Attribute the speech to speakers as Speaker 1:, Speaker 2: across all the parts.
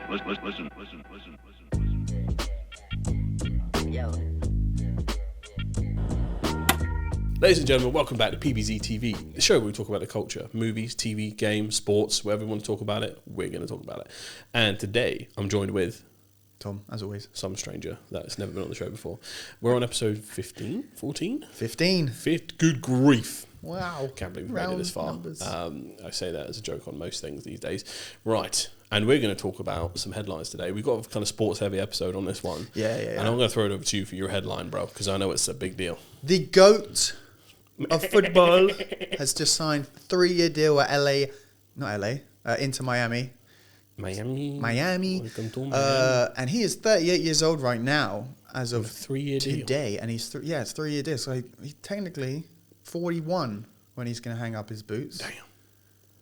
Speaker 1: Listen.
Speaker 2: Yo.
Speaker 3: Ladies and gentlemen, welcome back to PBZ TV, the show where we talk about the culture, movies, TV, games, sports, wherever we want to talk about it, we're going to talk about it. And today, I'm joined with
Speaker 4: Tom, as always.
Speaker 3: some stranger that's never been on the show before. We're on episode 15, 14?
Speaker 4: 15.
Speaker 3: Good grief.
Speaker 4: Wow.
Speaker 3: Can't believe we've made it
Speaker 4: Round
Speaker 3: this far.
Speaker 4: numbers.
Speaker 3: I say that as a joke on most things these days. Right. And we're going to talk about some headlines today. We've got a kind of sports-heavy episode on this one.
Speaker 4: Yeah.
Speaker 3: And I'm going to throw it over to you for your headline, bro, because I know it's a big deal.
Speaker 4: The GOAT of football has just signed a 3-year deal at Inter Miami.
Speaker 3: Miami. Welcome to Miami.
Speaker 4: And he is 38 years old right now, as of
Speaker 3: 3-year deal.
Speaker 4: today. And he's, it's a 3-year deal. So he's technically 41 when he's going to hang up his boots.
Speaker 3: Damn.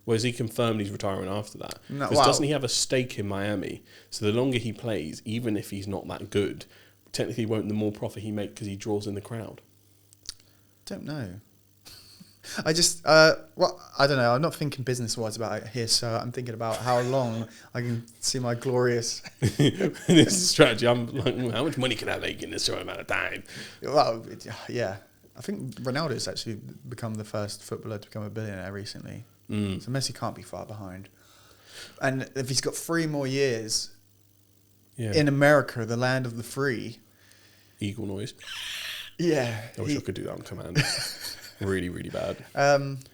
Speaker 3: Well, has he confirmed he's retiring after that?
Speaker 4: No,
Speaker 3: Because doesn't he have a stake in Miami? So the longer he plays, even if he's not that good, technically won't the more profit he make because he draws in the crowd?
Speaker 4: Don't know. I don't know. I'm not thinking business-wise about it here, so I'm thinking about how long I can see my glorious...
Speaker 3: This is strategy. I'm like, how much money can I make in this short amount of time?
Speaker 4: Well, yeah. I think Ronaldo's actually become the first footballer to become a billionaire recently. So Messi can't be far behind. And if he's got 3 more years in America, the land of the free...
Speaker 3: Eagle noise.
Speaker 4: Yeah.
Speaker 3: I wish I could do that on command. Really, really bad.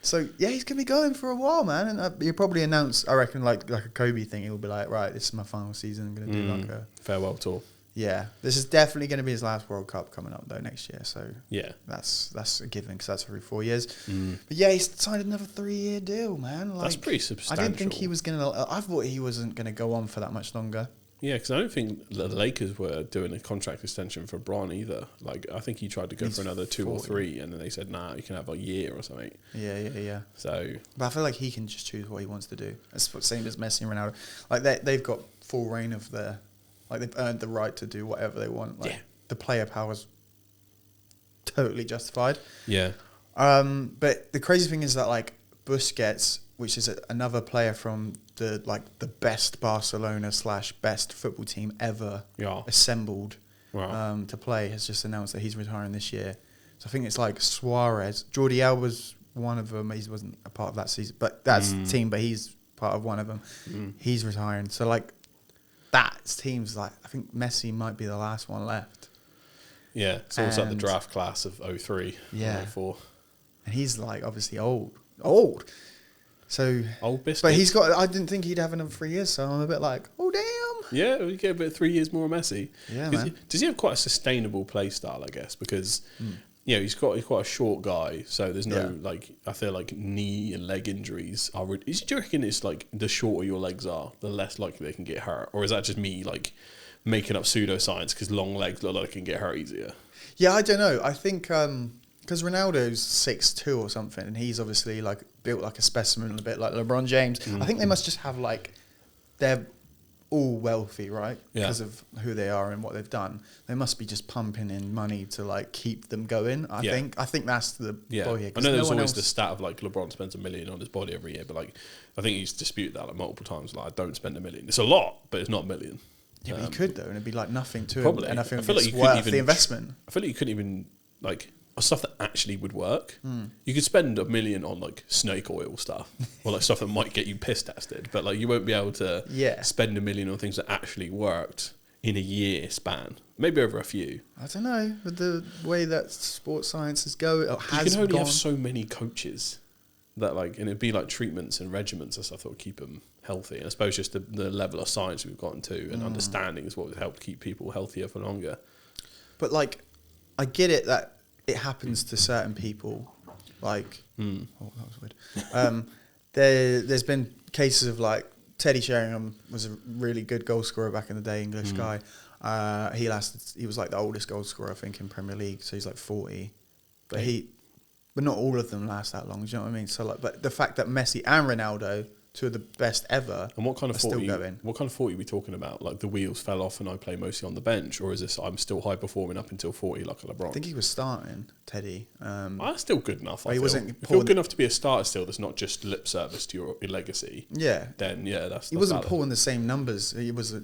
Speaker 4: So, yeah, he's going to be going for a while, man. And he'll probably announce, I reckon, like a Kobe thing. He'll be like, right, this is my final season. I'm going to do like a...
Speaker 3: Farewell tour.
Speaker 4: Yeah. This is definitely going to be his last World Cup coming up, though, next year. So,
Speaker 3: Yeah.
Speaker 4: that's a given because that's every 4 years. But, yeah, he's signed another 3-year deal, man.
Speaker 3: That's pretty substantial.
Speaker 4: I didn't think he was going to... I thought he wasn't going to go on for that much longer.
Speaker 3: Yeah, because I don't think the Lakers were doing a contract extension for Bron either. Like, I think he tried to go for another 2 or 3, and then they said, nah, you can have a year or something.
Speaker 4: Yeah.
Speaker 3: So,
Speaker 4: But I feel like he can just choose what he wants to do. It's the same as Messi and Ronaldo. Like, they've got full reign of their... Like, they've earned the right to do whatever they want. Like, the player power's totally justified.
Speaker 3: yeah.
Speaker 4: But the crazy thing is that, like, Busquets, which is another player from the best Barcelona / best football team ever assembled to play, has just announced that he's retiring this year. So I think it's like Suarez. Jordi Alba's one of them. He wasn't a part of that season, but that's the team. But he's part of one of them. He's retiring. So like that team's like, I think Messi might be the last one left.
Speaker 3: Yeah, it's almost like the draft class of 03, 04.
Speaker 4: And he's like obviously old. So,
Speaker 3: Old Biscuit.
Speaker 4: But I didn't think he'd have another 3 years, so I'm a bit like, oh, damn.
Speaker 3: Yeah, we get a bit 3 years more Messi.
Speaker 4: Yeah, man.
Speaker 3: Does he have quite a sustainable play style, I guess? Because, he's quite a short guy, so there's no, I feel like knee and leg injuries are... Do you reckon it's like the shorter your legs are, the less likely they can get hurt? Or is that just me, like, making up pseudoscience because long legs look like they can get hurt easier?
Speaker 4: Yeah, I don't know. I think... because Ronaldo's 6'2" or something, and he's obviously like built like a specimen, a bit like LeBron James. I think they must just have like, they're all wealthy, right? Because of who they are and what they've done. They must be just pumping in money to like keep them going. I think that's the boy here.
Speaker 3: I know there's always the stat of like LeBron spends $1 million on his body every year, but like I think he's disputed that like multiple times. Like I don't spend $1 million. It's a lot, but it's not $1 million.
Speaker 4: Yeah, but he could though, and it'd be like nothing to
Speaker 3: probably.
Speaker 4: him. And I feel
Speaker 3: like
Speaker 4: it's worth the investment.
Speaker 3: I feel like you couldn't even like. Stuff that actually would work. You could spend $1 million on like snake oil stuff or like stuff that might get you piss tested, but like you won't be able to spend $1 million on things that actually worked in a year span, maybe over a few.
Speaker 4: I don't know, with the way that sports science is going,
Speaker 3: you can only have so many coaches that like, and it'd be like treatments and regimens and stuff that would keep them healthy. And I suppose just the level of science we've gotten to and understanding is what would help keep people healthier for longer.
Speaker 4: But like, I get it that it happens to certain people, like oh, that was weird. There's been cases of like Teddy Sheringham was a really good goal scorer back in the day, English guy. He was like the oldest goal scorer I think in Premier League, so he's like 40. But not all of them last that long. Do you know what I mean? So like, but the fact that Messi and Ronaldo two of the best ever.
Speaker 3: And what kind of 40?
Speaker 4: Still going.
Speaker 3: What kind of 40 are we talking about? Like the wheels fell off and I play mostly on the bench, or is this I'm still high performing up until 40 like a LeBron?
Speaker 4: I think he was starting, Teddy.
Speaker 3: That's still good enough.
Speaker 4: He wasn't.
Speaker 3: If you're good enough to be a starter still, that's not just lip service to your legacy.
Speaker 4: Yeah.
Speaker 3: Then that's.
Speaker 4: He wasn't pulling the same numbers. He was a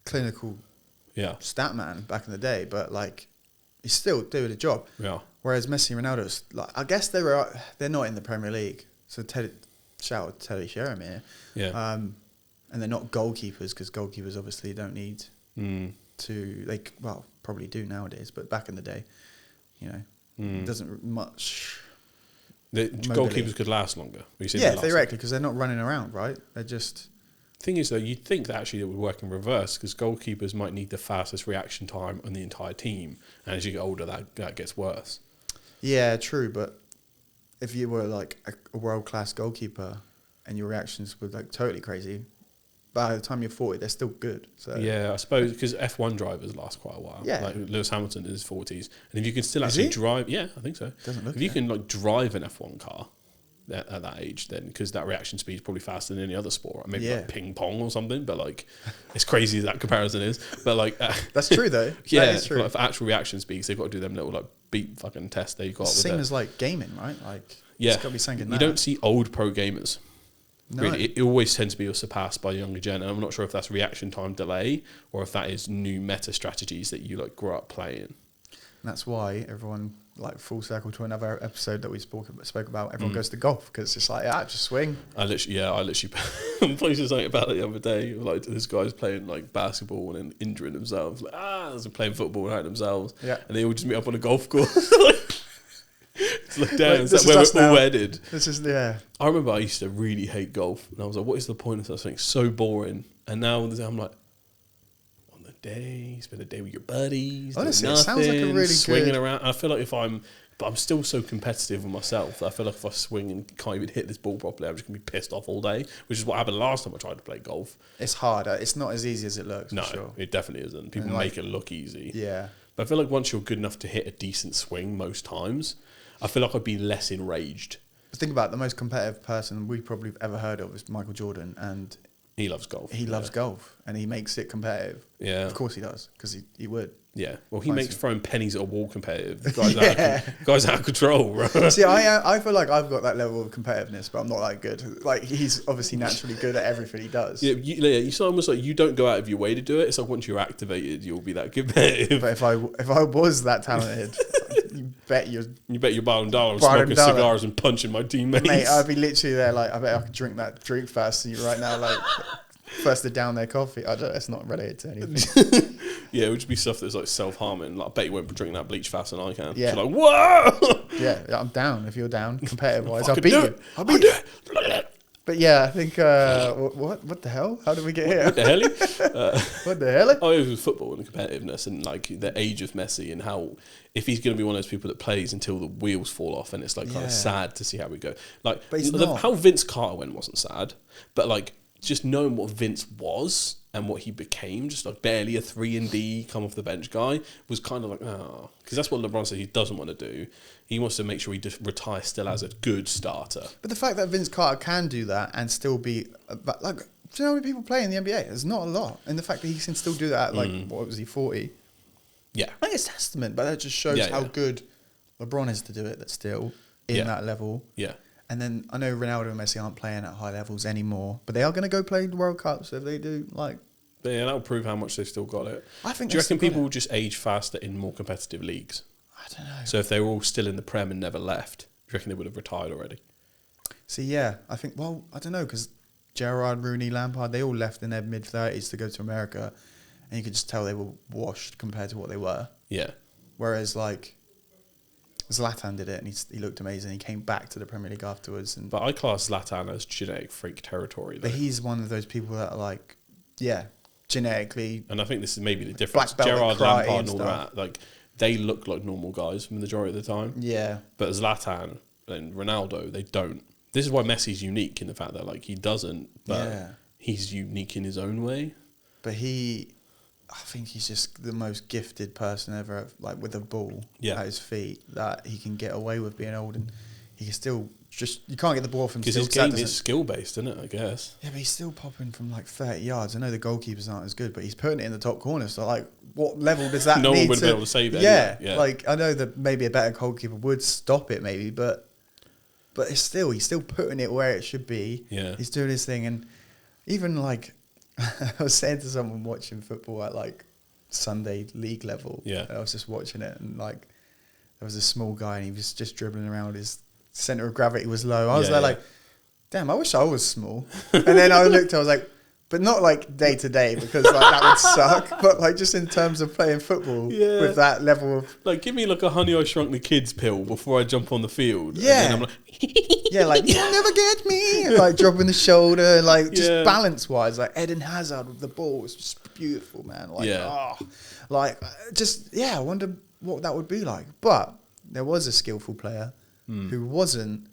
Speaker 4: clinical.
Speaker 3: Yeah.
Speaker 4: Stat man back in the day, but like he's still doing a job.
Speaker 3: Yeah.
Speaker 4: Whereas Messi and Ronaldo, like I guess they're not in the Premier League. So shout out to Teddy Sheringham here.
Speaker 3: Yeah.
Speaker 4: And they're not goalkeepers because goalkeepers obviously don't need to. They probably do nowadays, but back in the day, it doesn't much.
Speaker 3: The goalkeepers could last longer.
Speaker 4: Theoretically, because they're not running around, right? They're just.
Speaker 3: Thing is, though, you'd think that actually it would work in reverse because goalkeepers might need the fastest reaction time on the entire team, and as you get older, that gets worse.
Speaker 4: Yeah, true. But if you were like a world-class goalkeeper and your reactions were like totally crazy, by the time you're 40, they're still good. So
Speaker 3: yeah, I suppose because F1 drivers last quite a while.
Speaker 4: Yeah,
Speaker 3: like Lewis Hamilton in his 40s, and if you can still actually drive, I think so.
Speaker 4: Doesn't look
Speaker 3: if you can like drive an F1 car. At that age, then because that reaction speed is probably faster than any other sport, maybe like ping pong or something. But like, it's crazy as that comparison is. But like,
Speaker 4: that's true though.
Speaker 3: Yeah,
Speaker 4: that is true.
Speaker 3: Like for actual reaction speeds, they've got to do them little like beat fucking tests they've got.
Speaker 4: Same as like gaming, right? Like, it's got to be something.
Speaker 3: You don't see old pro gamers.
Speaker 4: No.
Speaker 3: Really, it always tends to be surpassed by the younger gen, and I'm not sure if that's reaction time delay or if that is new meta strategies that you like grew up playing.
Speaker 4: And that's why everyone. Like full circle to another episode that we spoke about. Everyone goes to golf because it's like just swing. I literally
Speaker 3: posted something about it the other day. Like this guy's playing like basketball and then injuring themselves. Like they're playing football and hurting themselves.
Speaker 4: Yeah,
Speaker 3: and they all just meet up on a golf course. It's like damn, is that where we're all headed?
Speaker 4: This is I
Speaker 3: remember I used to really hate golf, and I was like, what is the point of this thing? So boring. And now I'm like. Day, spend a day with your buddies.
Speaker 4: Honestly, it sounds like a really
Speaker 3: swinging
Speaker 4: good
Speaker 3: around. I feel like but I'm still so competitive with myself that I feel like if I swing and can't even hit this ball properly, I'm just gonna be pissed off all day. Which is what happened last time I tried to play golf.
Speaker 4: It's harder. It's not as easy as it looks.
Speaker 3: No,
Speaker 4: for sure.
Speaker 3: It definitely isn't. People make it look easy.
Speaker 4: Yeah,
Speaker 3: but I feel like once you're good enough to hit a decent swing, most times, I feel like I'd be less enraged.
Speaker 4: Think about it, the most competitive person we probably have ever heard of is Michael Jordan, and.
Speaker 3: He loves golf.
Speaker 4: He loves golf, and he makes it competitive.
Speaker 3: Yeah.
Speaker 4: Of course he does, because he would.
Speaker 3: Yeah. Well, he makes throwing pennies at a wall competitive. The guy's out of control, bro.
Speaker 4: See, I feel like I've got that level of competitiveness, but I'm not that good. Like, he's obviously naturally good at everything he does.
Speaker 3: Yeah, it's almost like you don't go out of your way to do it. It's like once you're activated, you'll be that competitive.
Speaker 4: But if I was that talented, you bet
Speaker 3: you're buying dollars, smoking cigars and punching my teammates.
Speaker 4: Mate, I'd be literally there like, I bet I could drink that drink fast right now, like... First, they're down their coffee. I don't. It's not related to anything.
Speaker 3: Yeah, it would just be stuff that's like self-harming. Like, I bet you won't be drinking that bleach faster than I can.
Speaker 4: Yeah.
Speaker 3: You're like, whoa!
Speaker 4: Yeah, I'm down. If you're down, competitive-wise, I'll
Speaker 3: beat
Speaker 4: beat
Speaker 3: you.
Speaker 4: you. I'll beat you. But yeah, I think, what the hell? How did we get here?
Speaker 3: What the hell?
Speaker 4: What the hell?
Speaker 3: Oh, it was football and competitiveness and like the age of Messi and how, if he's going to be one of those people that plays until the wheels fall off, and it's like kind of sad to see how we go. Like,
Speaker 4: but he's not.
Speaker 3: How Vince Carter went wasn't sad, but like, just knowing what Vince was and what he became, just like barely a 3-and-D come off the bench guy, was kind of like, because that's what LeBron said he doesn't want to do. He wants to make sure he just retires still as a good starter.
Speaker 4: But the fact that Vince Carter can do that and still be, like, do you know how many people play in the NBA? There's not a lot. And the fact that he can still do that at, like, what was he, 40?
Speaker 3: Yeah.
Speaker 4: I think it's testament, but that just shows how good LeBron is to do it, that's still in that level.
Speaker 3: Yeah.
Speaker 4: And then I know Ronaldo and Messi aren't playing at high levels anymore, but they are going to go play the World Cup, so if they do, like...
Speaker 3: Yeah, that'll prove how much they've still got it.
Speaker 4: I think.
Speaker 3: Do you reckon people will just age faster in more competitive leagues?
Speaker 4: I don't know.
Speaker 3: So if they were all still in the Prem and never left, do you reckon they would have retired already?
Speaker 4: See, yeah, I think, well, I don't know, because Gerrard, Rooney, Lampard, they all left in their mid-30s to go to America, and you could just tell they were washed compared to what they were.
Speaker 3: Yeah.
Speaker 4: Whereas, like, Zlatan did it, and he looked amazing. He came back to the Premier League afterwards. But
Speaker 3: I class Zlatan as genetic freak territory, though.
Speaker 4: But he's one of those people that are like, genetically...
Speaker 3: And I think this is maybe the difference. Gerrard, Lampard and all that, like, they look like normal guys for the majority of the time.
Speaker 4: Yeah.
Speaker 3: But Zlatan and Ronaldo, they don't. This is why Messi's unique in the fact that, like, he doesn't, but he's unique in his own way.
Speaker 4: But I think he's just the most gifted person ever, like, with a ball at his feet, that he can get away with being old, and he can still just you can't get the ball off him.
Speaker 3: Because his game is skill based, isn't it? I guess.
Speaker 4: Yeah, but he's still popping from like 30 yards. I know the goalkeepers aren't as good, but he's putting it in the top corner. So like, what level does that?
Speaker 3: No one would be able to save it.
Speaker 4: Yeah,
Speaker 3: anyway.
Speaker 4: like I know that maybe a better goalkeeper would stop it, maybe, but he's still putting it where it should be.
Speaker 3: Yeah,
Speaker 4: he's doing his thing, and even like I was saying to someone watching football at like Sunday league level.
Speaker 3: Yeah,
Speaker 4: I was just watching it, and like there was a small guy, and he was just dribbling around. His center of gravity was low. I was like, damn, I wish I was small. And then I looked, I was like, but not like day to day, because like that would suck. But like just in terms of playing football with that level of
Speaker 3: like, give me like a Honey I Shrunk the Kids pill before I jump on the field.
Speaker 4: Yeah,
Speaker 3: and then I'm like,
Speaker 4: yeah, like you'll never get me. And, like dropping the shoulder, like just balance wise, like Eden Hazard with the ball was just beautiful, man. Like, I wonder what that would be like. But there was a skillful player who wasn't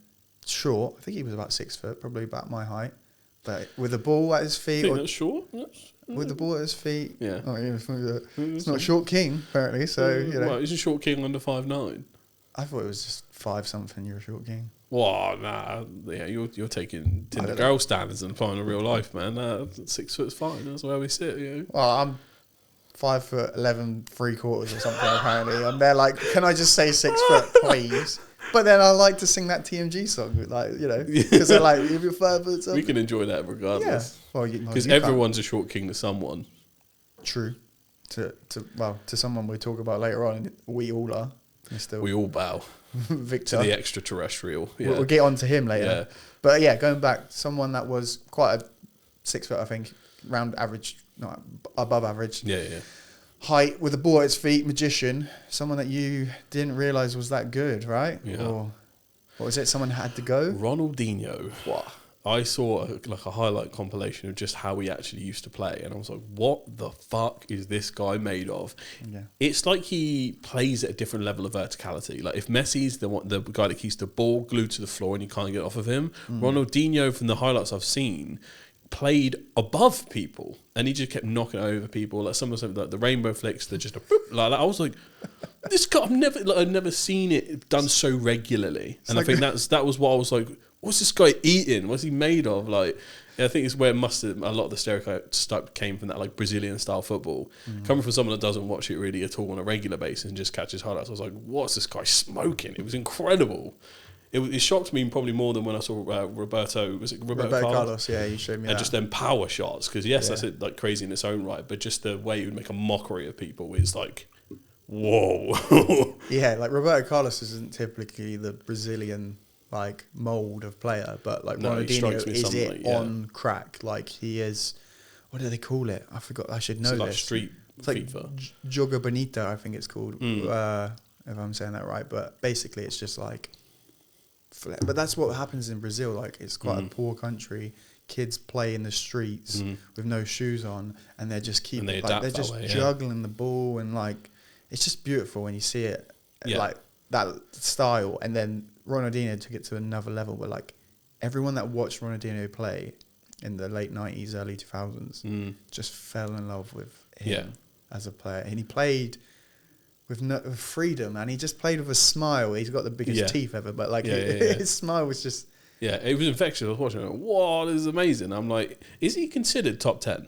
Speaker 4: short. I think he was about 6 foot, probably about my height. But with the ball at his feet,
Speaker 3: that's short.
Speaker 4: With the ball at his feet,
Speaker 3: yeah.
Speaker 4: It's not Short King apparently. So you know,
Speaker 3: well, is a Short King under 5'9"?
Speaker 4: I thought it was just 5 something. You're a Short King.
Speaker 3: Wow, nah, yeah, you're taking Tinder girl standards and applying to real life, man. 6 foot's fine. That's where we sit. You know?
Speaker 4: Well, I'm 5'11", 3/4 or something. Apparently, and they're like, "Can I just say 6 foot, please?" But then I like to sing that TMG song, like, you know, because they're like, if you're 5 foot something.
Speaker 3: We can enjoy that regardless.
Speaker 4: Yeah. Well,
Speaker 3: because everyone's a Short King to someone.
Speaker 4: True. To someone we'll talk about later on. We all are.
Speaker 3: We all bow.
Speaker 4: Victor.
Speaker 3: To the extraterrestrial. Yeah.
Speaker 4: We'll get on to him later. Yeah. But yeah, going back, someone that was quite a 6 foot, I think, round average, no, above average.
Speaker 3: Yeah, yeah.
Speaker 4: Height with a ball at his feet, magician, someone that you didn't realise was that good, right?
Speaker 3: Yeah.
Speaker 4: Or what was it? Someone had to go?
Speaker 3: Ronaldinho.
Speaker 4: What?
Speaker 3: I saw a highlight compilation of just how he actually used to play, and I was like, what the fuck is this guy made of? Yeah. It's like he plays at a different level of verticality. Like if Messi's the guy that keeps the ball glued to the floor and you can't get off of him, Ronaldinho, from the highlights I've seen, played above people, and he just kept knocking over people. Like some of them, like the rainbow flicks, they're just a boop, like that. I was like, this guy, I've never seen it done so regularly. It's and like I think that was what I was like, what's this guy eating? What's he made of? Like, I think it's where a lot of the stereotypes came from, that like Brazilian style football. Coming from someone that doesn't watch it really at all on a regular basis and just catches highlights, I was like, what's this guy smoking? It was incredible. It shocked me probably more than when I saw Roberto. Was it Roberto Carlos?
Speaker 4: Yeah, you showed me that.
Speaker 3: And just then power shots, because that's it, like crazy in its own right, but just the way he would make a mockery of people is like, whoa.
Speaker 4: Yeah, like Roberto Carlos isn't typically the Brazilian like mold of player, but like Ronaldinho is it on crack. Like he is. What do they call it? I forgot. I should know this.
Speaker 3: Like street FIFA.
Speaker 4: Joga Bonita, I think it's called. If I'm saying that right, but basically it's just like. But that's what happens in Brazil. Like it's quite a poor country. Kids play in the streets with no shoes on, and they're just they're just juggling the ball, and like it's just beautiful when you see it, like that style. And then Ronaldinho took it to another level, where like everyone that watched Ronaldinho play in the late 90s, early 2000s just fell in love with him as a player, and he played with freedom, and he just played with a smile. He's got the biggest teeth ever, but like his smile was just...
Speaker 3: Yeah, it was infectious. I was watching it, wow, this is amazing. I'm like, is he considered top 10?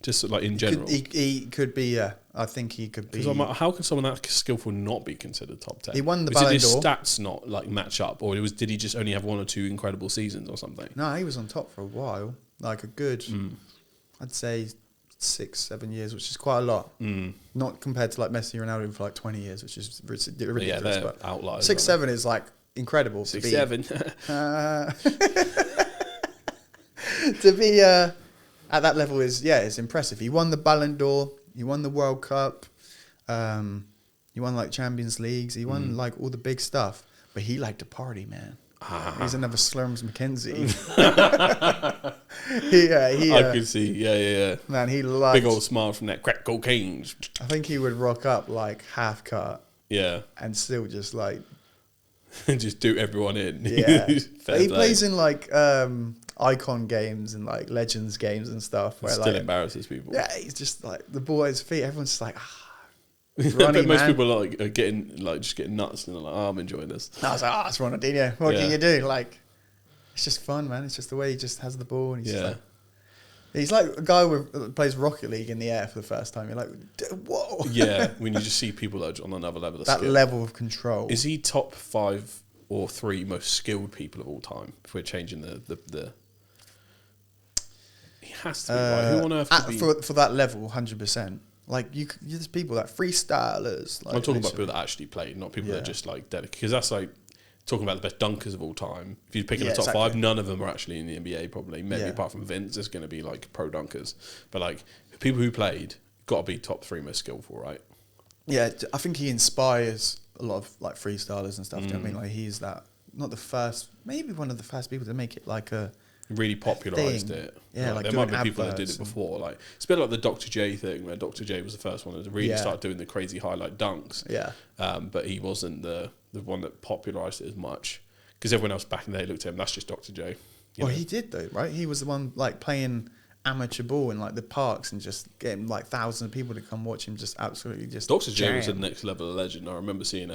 Speaker 3: Just like in general?
Speaker 4: He could be, yeah. I think he could be.
Speaker 3: Because I'm like, how can someone that skillful not be considered top 10?
Speaker 4: He won the Ballon d'Or.
Speaker 3: Did his stats not like match up, or did he just only have 1 or 2 incredible seasons or something?
Speaker 4: No, he was on top for a while. Like a good, I'd say 6-7 years, which is quite a lot. Not compared to like Messi and Ronaldo for like 20 years, which is ridiculous.
Speaker 3: Yeah, they're outliers.
Speaker 4: 6-7 is like incredible.
Speaker 3: 6-7.
Speaker 4: To be at that level is it's impressive. He won the Ballon d'Or. He won the World Cup. He won like Champions Leagues. He won like all the big stuff. But he liked to party, man. He's another Slurms McKenzie.
Speaker 3: I could see. Yeah.
Speaker 4: Man, he liked...
Speaker 3: Big old smile from that crack cocaine.
Speaker 4: I think he would rock up like half cut.
Speaker 3: Yeah.
Speaker 4: And still just like...
Speaker 3: just do everyone in.
Speaker 4: Yeah. He plays in like icon games and like legends games and stuff. Where
Speaker 3: still
Speaker 4: like,
Speaker 3: embarrasses people.
Speaker 4: Yeah, he's just like the ball at his feet. Everyone's just like,
Speaker 3: Ronnie, most people are like getting nuts and they're like, I'm enjoying this.
Speaker 4: I was like, it's Ronaldinho. What can you do? Like, It's just fun, man. It's just the way he just has the ball and he's like a guy who plays Rocket League in the air for the first time. You're like, whoa.
Speaker 3: Yeah, when you just see people that are on another level of
Speaker 4: that
Speaker 3: skill.
Speaker 4: level of control.
Speaker 3: Is he top 5 or 3 most skilled people of all time? If we're changing the he has to be, right? Who on earth could be...
Speaker 4: For that level, 100%. Like, there's people like freestylers. Like,
Speaker 3: I'm talking about people that actually played, not people that are just like dedicated. Because that's like talking about the best dunkers of all time. If you're picking the top 5, none of them are actually in the NBA probably. Maybe apart from Vince, there's going to be like pro dunkers. But like people who played, got to be top 3 most skillful, right?
Speaker 4: Yeah, I think he inspires a lot of like freestylers and stuff. Do you know what I mean? Like he's not the first, maybe one of the first people to make it like a...
Speaker 3: Really popularised it.
Speaker 4: Yeah, like
Speaker 3: there might be people that did it before. Like it's a bit like the Dr. J thing, where Dr. J was the first one to really start doing the crazy highlight dunks.
Speaker 4: Yeah.
Speaker 3: But he wasn't the one that popularised it as much, because everyone else back in the day looked at him. That's just Dr. J.
Speaker 4: Well, he did though, right? He was the one like playing amateur ball in like the parks and just getting like thousands of people to come watch him. Just absolutely just.
Speaker 3: Dr. J was the next level of legend. I remember seeing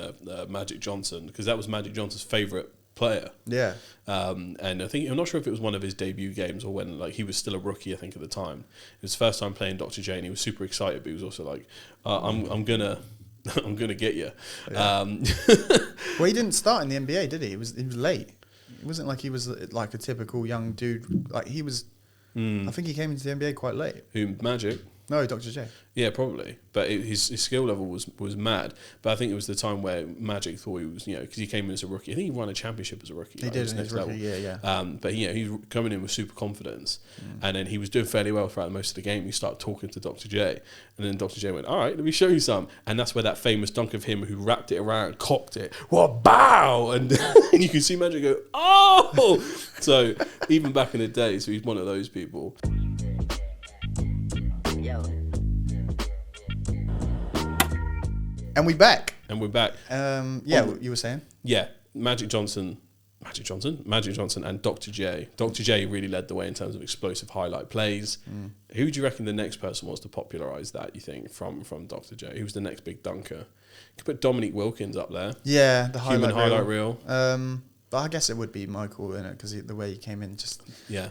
Speaker 3: Magic Johnson, because that was Magic Johnson's favourite player.
Speaker 4: Yeah.
Speaker 3: And I think, I'm not sure if it was one of his debut games or when like he was still a rookie, I think at the time. It was his first time playing Dr. J, and he was super excited, but he was also like, I'm gonna get you.
Speaker 4: Yeah. Well, he didn't start in the NBA, did he? He was late. It wasn't like he was like a typical young dude. Like he was, I think he came into the NBA quite late.
Speaker 3: Who, Magic?
Speaker 4: No, Dr. J.
Speaker 3: Yeah, probably. But his skill level was mad. But I think it was the time where Magic thought he was, because he came in as a rookie. I think he won a championship as a rookie.
Speaker 4: He did in his rookie, yeah.
Speaker 3: But he was coming in with super confidence. And then he was doing fairly well throughout most of the game. He started talking to Dr. J. And then Dr. J went, all right, let me show you some. And that's where that famous dunk of him who wrapped it around, cocked it, what, bow! And you can see Magic go, oh! So even back in the day, so he's one of those people.
Speaker 4: And we're back.
Speaker 3: We're back.
Speaker 4: You were saying?
Speaker 3: Yeah, Magic Johnson and Dr. J. Dr. J really led the way in terms of explosive highlight plays. Who do you reckon the next person was to popularise that, you think, from Dr. J? Who's the next big dunker? You could put Dominique Wilkins up there.
Speaker 4: Yeah, the
Speaker 3: highlight reel.
Speaker 4: But I guess it would be Michael, innit? Because the way he came in, just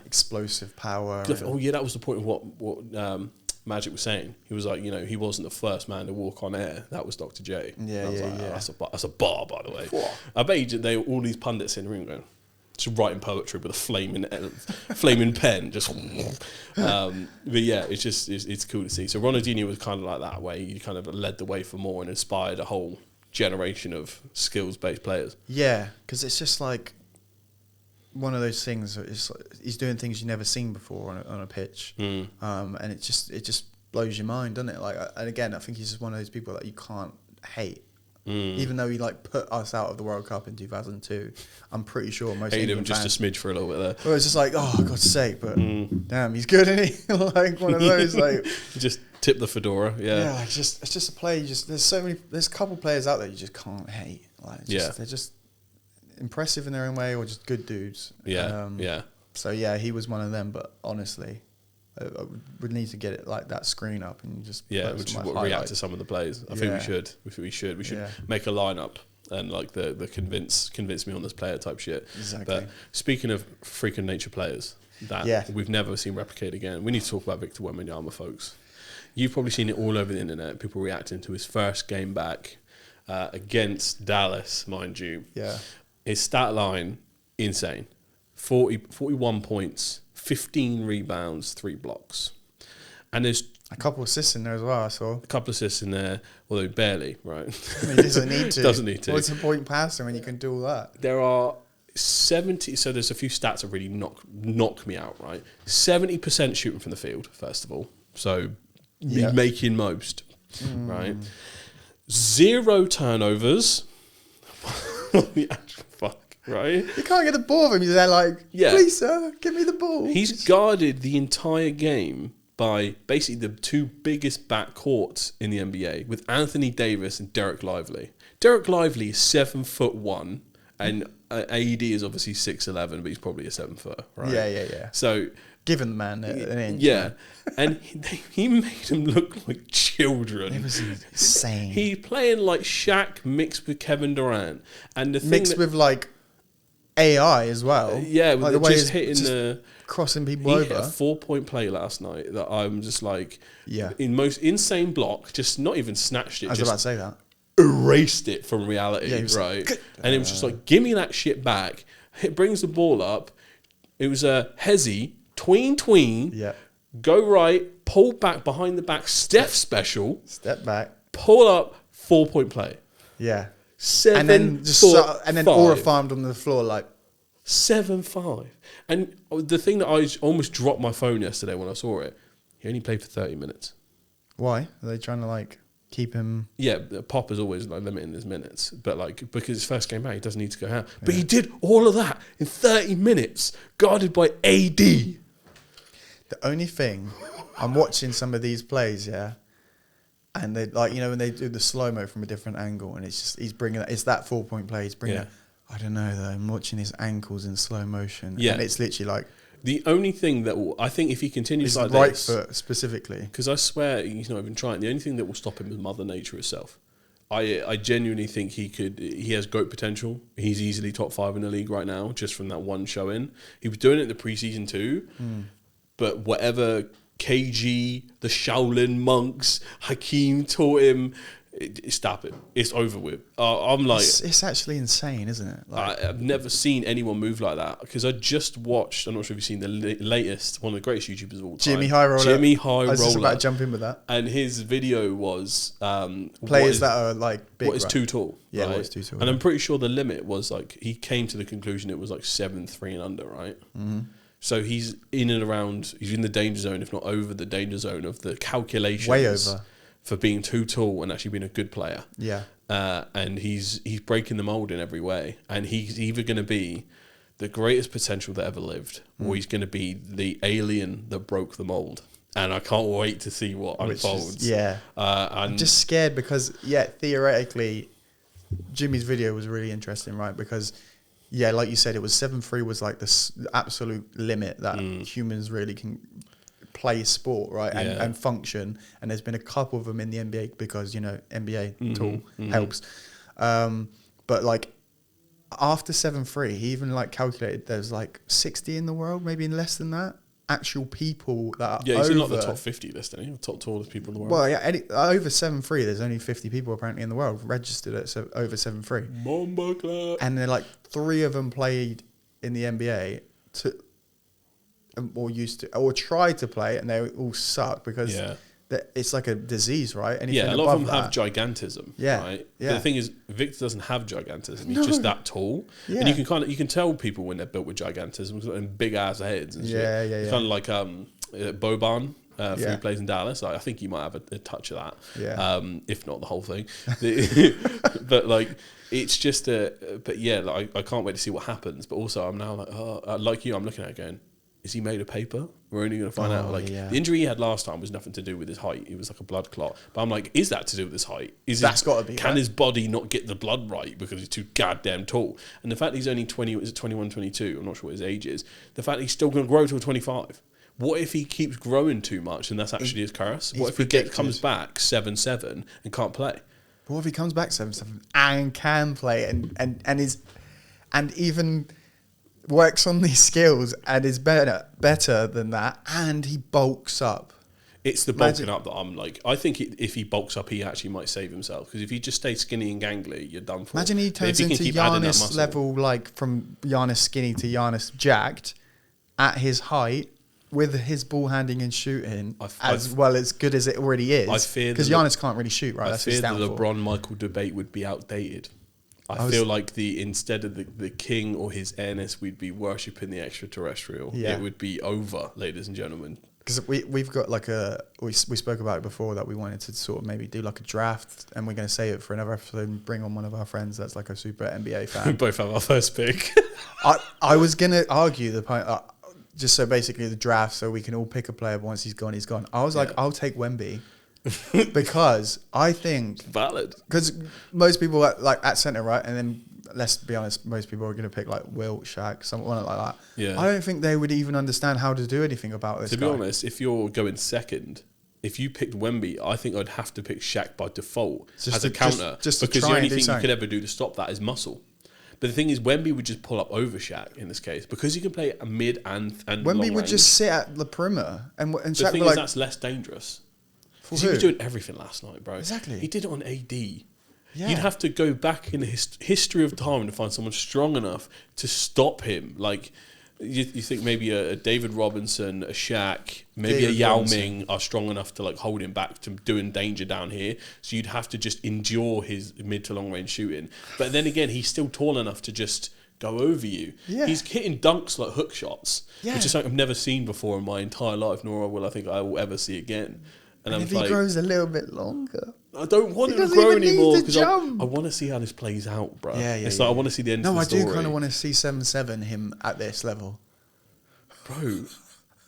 Speaker 4: explosive power.
Speaker 3: That was the point of what Magic was saying. He was like, he wasn't the first man to walk on air. That was Dr. J.
Speaker 4: Yeah,
Speaker 3: That's a bar, by the way. Whoa. I bet they all these pundits in the room going, just writing poetry with a flaming pen. Just, but yeah, it's cool to see. So Ronaldinho was kind of like that way. He kind of led the way for more and inspired a whole generation of skills-based players.
Speaker 4: Yeah, because it's just like one of those things. He's doing things you've never seen before on a pitch, and it just blows your mind, doesn't it? Like, and again, I think he's just one of those people that you can't hate. Even though he like put us out of the World Cup in 2002, I'm pretty sure most
Speaker 3: hated him just a smidge for a little bit there.
Speaker 4: Well, it's just like, oh, God's sake, but damn, he's good, isn't he? Like one of those, like
Speaker 3: just tip the fedora,
Speaker 4: yeah. Like it's just a play. There's a couple players out there you just can't hate. Like, they're just impressive in their own way, or just good dudes. So yeah, he was one of them. But honestly, I would need to get it like that screen up and just
Speaker 3: which is what react to some of the plays. I think we should make a lineup and like the convince me on this player type shit.
Speaker 4: Exactly.
Speaker 3: But speaking of freaking nature players that we've never seen replicate again, we need to talk about Victor Wembanyama, folks. You've probably seen it all over the internet. People reacting to his first game back against Dallas, mind you.
Speaker 4: Yeah.
Speaker 3: His stat line, insane. 41 points, 15 rebounds, 3 blocks. And there's
Speaker 4: a couple assists in there as well, I saw.
Speaker 3: A couple assists in there, although barely, right?
Speaker 4: He doesn't need to.
Speaker 3: Doesn't need to.
Speaker 4: What's the point passing when you can do all that?
Speaker 3: There are 70, so there's a few stats that really knock me out, right? 70% shooting from the field, first of all. So making most, right? 0 turnovers. What the actual fuck, right?
Speaker 4: You can't get the ball of him. He's there like, please, sir, give me the ball.
Speaker 3: He's guarded the entire game by basically the 2 biggest backcourts in the NBA with Anthony Davis and Derek Lively. Derek Lively is 7'1", and AED is obviously 6'11", but he's probably a 7-footer, right?
Speaker 4: Yeah.
Speaker 3: So
Speaker 4: given the man an inch.
Speaker 3: Yeah. And he made them look like children.
Speaker 4: It was insane.
Speaker 3: He's playing like Shaq mixed with Kevin Durant. And the thing
Speaker 4: mixed with like AI as well.
Speaker 3: Yeah,
Speaker 4: like
Speaker 3: the way just hitting the
Speaker 4: crossing people over.
Speaker 3: He hit a 4-point play last night that I'm just like,
Speaker 4: yeah,
Speaker 3: in most insane block, just not even snatched it.
Speaker 4: I was about to say that.
Speaker 3: Erased it from reality, right?
Speaker 4: Like,
Speaker 3: and it was just like, give me that shit back. It brings the ball up. It was a hezzy, tween,
Speaker 4: yeah,
Speaker 3: go right, pull back behind the back, step
Speaker 4: back,
Speaker 3: pull up, 4-point play.
Speaker 4: Yeah.
Speaker 3: 7,
Speaker 4: and then just and then aura farmed on the floor like
Speaker 3: 7-5. And the thing that I almost dropped my phone yesterday when I saw it, he only played for 30 minutes.
Speaker 4: Why? Are they trying to like keep him?
Speaker 3: Yeah, Pop is always like limiting his minutes, but like because his first game out, he doesn't need to go out. But he did all of that in 30 minutes, guarded by AD.
Speaker 4: The only thing, I'm watching some of these plays, yeah, and they like, you know, when they do the slow-mo from a different angle, and it's just it's that 4-point play. He's bringing. I don't know though. I'm watching his ankles in slow motion, and it's literally like.
Speaker 3: The only thing that will, I think if he continues like
Speaker 4: right
Speaker 3: this...
Speaker 4: foot specifically.
Speaker 3: Because I swear he's not even trying. The only thing that will stop him is Mother Nature itself. I genuinely think he has GOAT potential. He's easily top 5 in the league right now, just from that one showing. He was doing it in the preseason too. But whatever KG, the Shaolin monks, Hakeem taught him... Stop it. It's over with. I'm like...
Speaker 4: It's actually insane, isn't it? Like,
Speaker 3: I've never seen anyone move like that. Because I just watched... I'm not sure if you've seen the latest... One of the greatest YouTubers of all time.
Speaker 4: Jimmy High Roller.
Speaker 3: I was
Speaker 4: just about to jump in with that.
Speaker 3: And his video was...
Speaker 4: players that are like big,
Speaker 3: what is too tall?
Speaker 4: Yeah,
Speaker 3: right?
Speaker 4: what is too tall.
Speaker 3: And I'm pretty sure the limit was like... He came to the conclusion it was like 7'3" and under, right? Mm-hmm. So he's in and around... He's in the danger zone, if not over the danger zone of the calculations.
Speaker 4: Way over.
Speaker 3: For being too tall and actually being a good player.
Speaker 4: Yeah.
Speaker 3: And he's breaking the mold in every way. And he's either going to be the greatest potential that ever lived, or he's going to be the alien that broke the mold. And I can't wait to see what unfolds.
Speaker 4: I'm just scared because, theoretically, Jimmy's video was really interesting, right? Because, like you said, it was 7'3" was like the absolute limit that humans really can play sport, right, and function. And there's been a couple of them in the NBA because, you know, NBA tool helps. But like after 7'3", he even like calculated there's like 60 in the world, maybe less than that, actual people that are
Speaker 3: he's in like the top 50 list, isn't he? The top tallest people in the world.
Speaker 4: Well, over 7'3", there's only 50 people apparently in the world registered at over 7'3".
Speaker 3: Mamba Club.
Speaker 4: And then like 3 of them played in the NBA or tried to play, and they all suck because it's like a disease, right? Anything
Speaker 3: a lot of them have gigantism, right?
Speaker 4: Yeah.
Speaker 3: But the thing is, Victor doesn't have gigantism. He's just that tall, and you can tell people when they're built with gigantism and big ass heads and shit. It's kind of like Boban. Who plays in Dallas. I think he might have a touch of that, if not the whole thing. But like, it's just I can't wait to see what happens. But also, I'm now like, like you, I'm looking at it going, is he made of paper? We're only going to find out. Like the injury he had last time was nothing to do with his height. It was like a blood clot. But I'm like, is that to do with his height?
Speaker 4: That's got to be.
Speaker 3: Can his body not get the blood right because he's too goddamn tall? And the fact that he's only 20, is it 21, 22? I'm not sure what his age is. The fact that he's still going to grow to a 25. What if he keeps growing too much and that's actually his curse? What if he comes back 7'7" and can't play?
Speaker 4: What if he comes back 7'7" and can play and even works on these skills and is better than that, and he bulks up?
Speaker 3: It's the bulking up that I'm like, I think if he bulks up, he actually might save himself. Because if he just stays skinny and gangly, you're done for.
Speaker 4: Imagine he turns into Giannis level, like from Giannis skinny to Giannis jacked at his height, with his ball handling and shooting as good as it already is. I fear because Giannis can't really shoot, right?
Speaker 3: I fear the LeBron-Michael debate would be outdated. I feel like instead of the king or his airness, we'd be worshipping the extraterrestrial. Yeah. It would be over, ladies and gentlemen.
Speaker 4: Because we've got like we spoke about it before that we wanted to sort of maybe do like a draft, and we're going to save it for another episode and bring on one of our friends that's like a super NBA fan.
Speaker 3: We both have our first pick.
Speaker 4: I was going to argue the point, just so basically the draft, so we can all pick a player, but once he's gone, he's gone. I was like, I'll take Wemby. Because I think
Speaker 3: valid.
Speaker 4: Because most people at centre, right, and then let's be honest, most people are going to pick like Wilt, Shaq, someone like that.
Speaker 3: Yeah,
Speaker 4: I don't think they would even understand how to do anything about this.
Speaker 3: To be honest, if you're going second, if you picked Wemby, I think I'd have to pick Shaq by default as a counter, because the only thing you could ever do to stop that is muscle. But the thing is, Wemby would just pull up over Shaq in this case because he can play a mid and
Speaker 4: Wemby
Speaker 3: long
Speaker 4: would
Speaker 3: range.
Speaker 4: just sit at the perimeter, and Shaq
Speaker 3: the thing
Speaker 4: would
Speaker 3: is, that's less dangerous. He was doing everything last night, bro.
Speaker 4: Exactly.
Speaker 3: He did it on AD.
Speaker 4: Yeah.
Speaker 3: You'd have to go back in the history of time to find someone strong enough to stop him. Like, you think maybe a David Robinson, a Shaq, maybe a Yao Ming are strong enough to like hold him back to doing danger down here. So you'd have to just endure his mid to long range shooting. But then again, he's still tall enough to just go over you. Yeah. He's hitting dunks like hook shots, which is something I've never seen before in my entire life, nor will I think I will ever see again.
Speaker 4: And if he grows a little bit longer,
Speaker 3: I don't want him to grow anymore because I want to see how this plays out, bro. It's like I want to see the end of the story.
Speaker 4: No, I do kind of want to see 7-7 him at this level.
Speaker 3: Bro,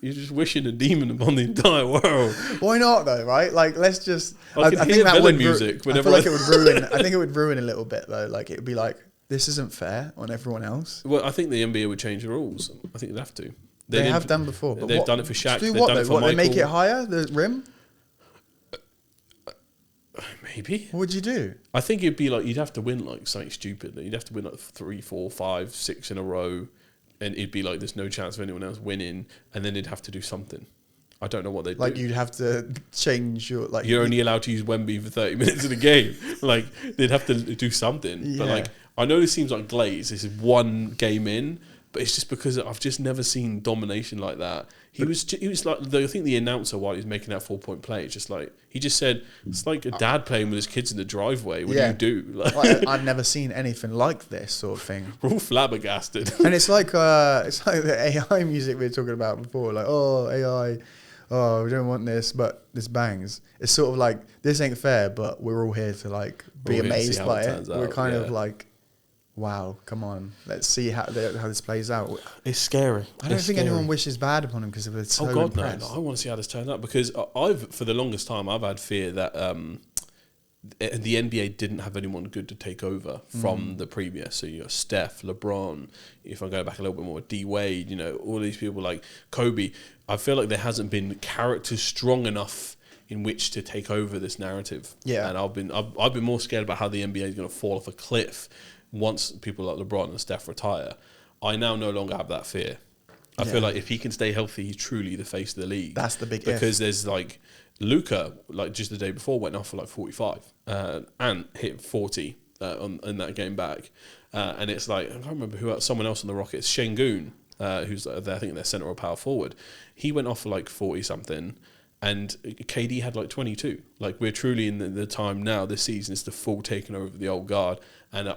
Speaker 3: you're just wishing a demon upon the entire world.
Speaker 4: Why not though, right? Like, let's just...
Speaker 3: I think that would music.
Speaker 4: I feel like it would ruin... I think it would ruin a little bit though. Like, it would be like, this isn't fair on everyone else.
Speaker 3: Well, I think the NBA would change the rules. I think they'd have to.
Speaker 4: They have done before. But
Speaker 3: they've done it for Shaq.
Speaker 4: Do what though? They make it higher, the rim?
Speaker 3: Maybe.
Speaker 4: What would you do?
Speaker 3: I think it'd be like you'd have to win like something stupid. You'd have to win like 3, 4, 5, 6 in a row, and it'd be like there's no chance of anyone else winning, and then they'd have to do something. I don't know what they'd do.
Speaker 4: Like you'd have to change your like.
Speaker 3: You're only allowed to use Wemby for 30 minutes of the game. Like they'd have to do something. Yeah. But like I know this seems like glaze. This is one game in, but it's just because I've just never seen domination like that. He was like, I think the announcer while he was making that 4-point play, it's just like, he just said, it's like a dad playing with his kids in the driveway. What do you do?
Speaker 4: Like, I've never seen anything like this sort of thing.
Speaker 3: We're all flabbergasted.
Speaker 4: And it's like the AI music we were talking about before. Like, oh, AI, we don't want this, but this bangs. It's sort of like, this ain't fair, but we're all here to like be amazed by it. We're kind of like, wow, come on. Let's see how this plays out.
Speaker 3: It's scary.
Speaker 4: I don't think anyone wishes bad upon him because they're so impressed.
Speaker 3: No, I want to see how this turns out because for the longest time, I've had fear that the NBA didn't have anyone good to take over from the previous. So you got Steph, LeBron, if I go back a little bit more, D Wade, all these people like Kobe. I feel like there hasn't been characters strong enough in which to take over this narrative. Yeah. And I've been more scared about how the NBA is going to fall off a cliff once people like LeBron and Steph retire. I now no longer have that fear. I feel like if he can stay healthy, he's truly the face of the league.
Speaker 4: That's the big
Speaker 3: because there's like Luka, like just the day before, went off for like 45 and hit 40 in that game back. And it's like, I can't remember who else, someone else on the Rockets, Şengün, who's I think their centre or power forward. He went off for like 40 something. And KD had like 22. Like we're truly in the time now. This season is the full taking over the old guard, and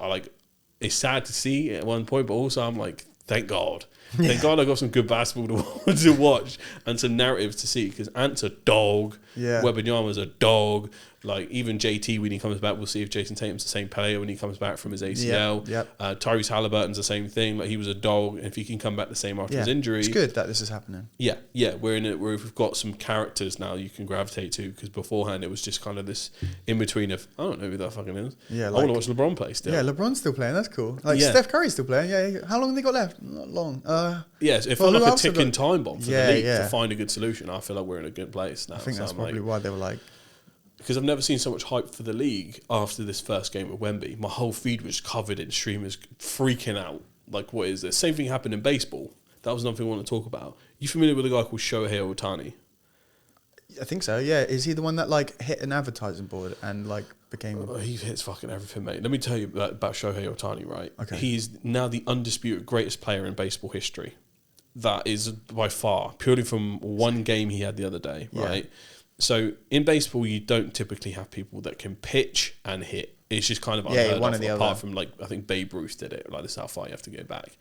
Speaker 3: it's sad to see at one point, but also I'm like, thank God. Thank God I got some good basketball to watch and some narratives to see because Ant's a dog. Yeah. Wembanyama's a dog. Like even JT when he comes back, we'll see if Jason Tatum's the same player when he comes back from his ACL. Yep. Tyrese Haliburton's the same thing. Like he was a dog, and if he can come back the same after his injury,
Speaker 4: it's good that this is happening.
Speaker 3: Yeah. We're in it where we've got some characters now you can gravitate to because beforehand it was just kind of this in between of I don't know who that fucking is. Yeah, I want to watch LeBron play still.
Speaker 4: Yeah, LeBron's still playing. That's cool. Like Steph Curry's still playing. Yeah. How long have they got left? Not long.
Speaker 3: Yes, it felt like a ticking time bomb for the league to find a good solution. I feel like we're in a good place now.
Speaker 4: I think that's probably why they were like.
Speaker 3: Because I've never seen so much hype for the league after this first game with Wemby. My whole feed was covered in streamers freaking out. Like, what is this? Same thing happened in baseball. That was another thing I want to talk about. You familiar with a guy called Shohei Ohtani?
Speaker 4: I think so, yeah. Is he the one that, like, hit an advertising board and, like, became...
Speaker 3: He hits fucking everything, mate. Let me tell you about Shohei Ohtani, right?
Speaker 4: Okay.
Speaker 3: He's now the undisputed greatest player in baseball history. That is by far, purely from one game he had the other day, right? So in baseball, you don't typically have people that can pitch and hit. It's just kind of unheard of, apart from like I think Babe Ruth did it. Like this is how far you have to go back.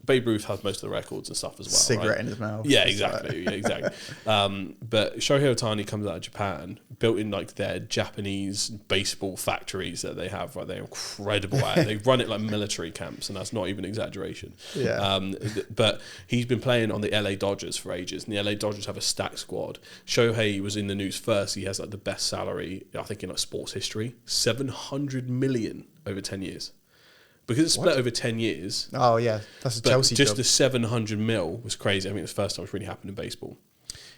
Speaker 3: Babe Ruth has most of the records and stuff as well.
Speaker 4: Cigarette in his mouth.
Speaker 3: Yeah, exactly. But Shohei Ohtani comes out of Japan, built in like their Japanese baseball factories that they have. Right, they're incredible at it. They run it like military camps, and that's not even exaggeration.
Speaker 4: Yeah.
Speaker 3: But he's been playing on the LA Dodgers for ages, and the LA Dodgers have a stacked squad. Shohei was in the news first. He has like the best salary I think in like sports history, $700 million over 10 years. Because it's split over 10 years.
Speaker 4: Oh, yeah. That's a Chelsea
Speaker 3: just
Speaker 4: job.
Speaker 3: the 700 mil was crazy. I mean, it's the first time it's really happened in baseball.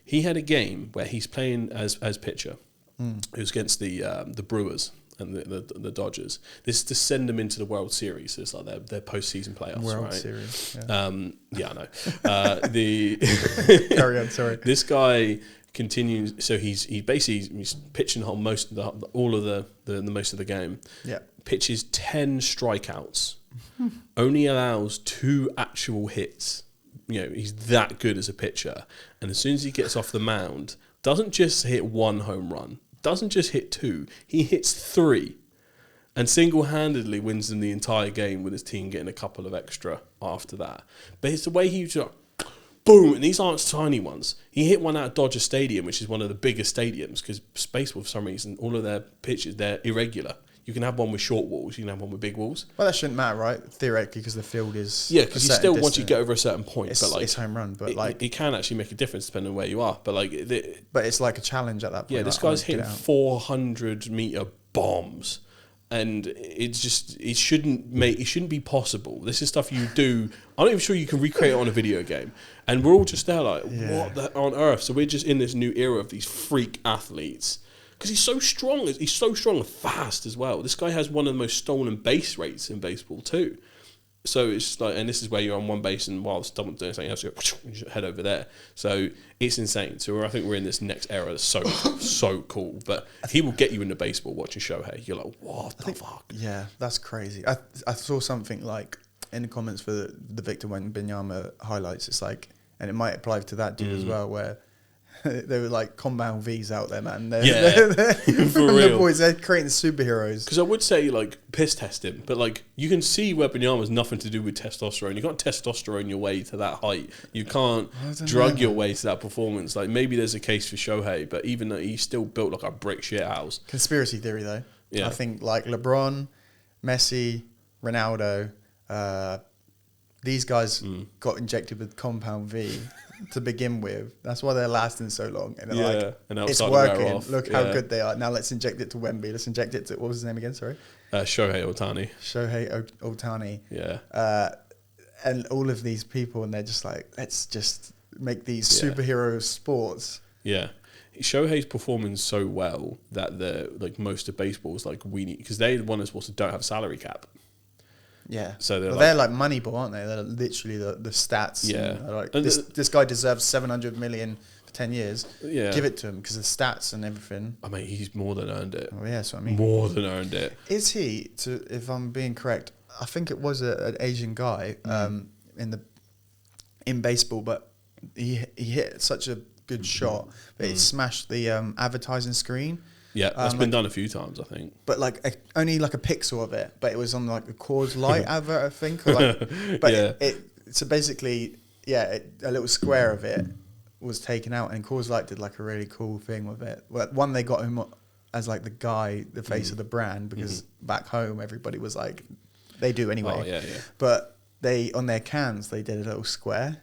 Speaker 3: He had a game where he's playing as pitcher. It was against the Brewers. and the Dodgers. This is to send them into the World Series. So it's like their postseason playoffs,
Speaker 4: World
Speaker 3: right?
Speaker 4: Series. Yeah.
Speaker 3: Yeah, I know.
Speaker 4: Carry on. Sorry.
Speaker 3: This guy continues. So he's pitching on most of the most of the game.
Speaker 4: Yeah.
Speaker 3: Pitches 10 strikeouts. Only allows 2 actual hits. He's that good as a pitcher. And as soon as he gets off the mound, doesn't just hit 1 home run, doesn't just hit 2, he hits 3. And single-handedly wins them the entire game with his team getting a couple of extra after that. But it's the way he just boom, and these aren't tiny ones. He hit one out of Dodger Stadium, which is one of the biggest stadiums, because baseball, for some reason, all of their pitches, they're irregular. You can have one with short walls, you can have one with big walls.
Speaker 4: Well, that shouldn't matter, right? Theoretically, because the field is
Speaker 3: because you still, once you get over a certain point,
Speaker 4: it's home run, but
Speaker 3: it can actually make a difference depending on where you are. But
Speaker 4: but it's like a challenge at that point.
Speaker 3: Yeah, this guy's hitting 400-meter bombs, and it shouldn't be possible. This is stuff you do. I'm not even sure you can recreate it on a video game, and we're all just there like, what on earth? So we're just in this new era of these freak athletes. Because he's so strong. He's so strong and fast as well. This guy has one of the most stolen base rates in baseball too. So it's just like, and this is where you're on one base, and while someone's doing something else, you head over there. So it's insane. So I think we're in this next era that's so cool. But he will get you into baseball watching Shohei. You're like, what the fuck?
Speaker 4: Yeah, that's crazy. I saw something like in the comments for the Victor Wembanyama highlights. It's like, and it might apply to that dude as well, where they were like compound V's out there, man. They're
Speaker 3: for real.
Speaker 4: The boys, they're creating superheroes.
Speaker 3: Because I would say, like, piss test him, but like you can see Wembanyama's nothing to do with testosterone. You can't testosterone your way to that height. You can't drug your way to that performance. Like, maybe there's a case for Shohei, but even though he's still built like a brick shit house.
Speaker 4: Conspiracy theory, though.
Speaker 3: Yeah.
Speaker 4: I think like LeBron, Messi, Ronaldo, these guys got injected with compound V to begin with. That's why they're lasting so long. And they're like,
Speaker 3: and
Speaker 4: it's working. Look how good they are. Now let's inject it to Wemby. Let's inject it to, what was his name again? Sorry.
Speaker 3: Shohei Ohtani.
Speaker 4: Shohei Ohtani.
Speaker 3: Yeah.
Speaker 4: And all of these people, and they're just like, let's just make these superhero sports.
Speaker 3: Yeah. Shohei's performing so well that most of baseball is like, we need, because they're the one that's supposed to don't have a salary cap.
Speaker 4: Yeah.
Speaker 3: So
Speaker 4: they're like Moneyball, aren't they? They're literally the stats.
Speaker 3: Yeah.
Speaker 4: Like, this guy deserves 700 million for 10 years.
Speaker 3: Yeah.
Speaker 4: Give it to him because the stats and everything.
Speaker 3: I mean, he's more than earned it.
Speaker 4: Oh, yeah, that's what I mean.
Speaker 3: More than earned it.
Speaker 4: Is he, if I'm being correct, I think it was an Asian guy in baseball, but he hit such a good shot, but it smashed the advertising screen.
Speaker 3: Yeah, that's been done a few times, I think.
Speaker 4: But only like a pixel of it, but it was on like a Coors Light advert, I think. Or so basically, a little square of it was taken out, and Coors Light did like a really cool thing with it. Well, one, they got him as like the face of the brand, because back home everybody was like, they do anyway.
Speaker 3: Oh, yeah.
Speaker 4: But on their cans they did a little square.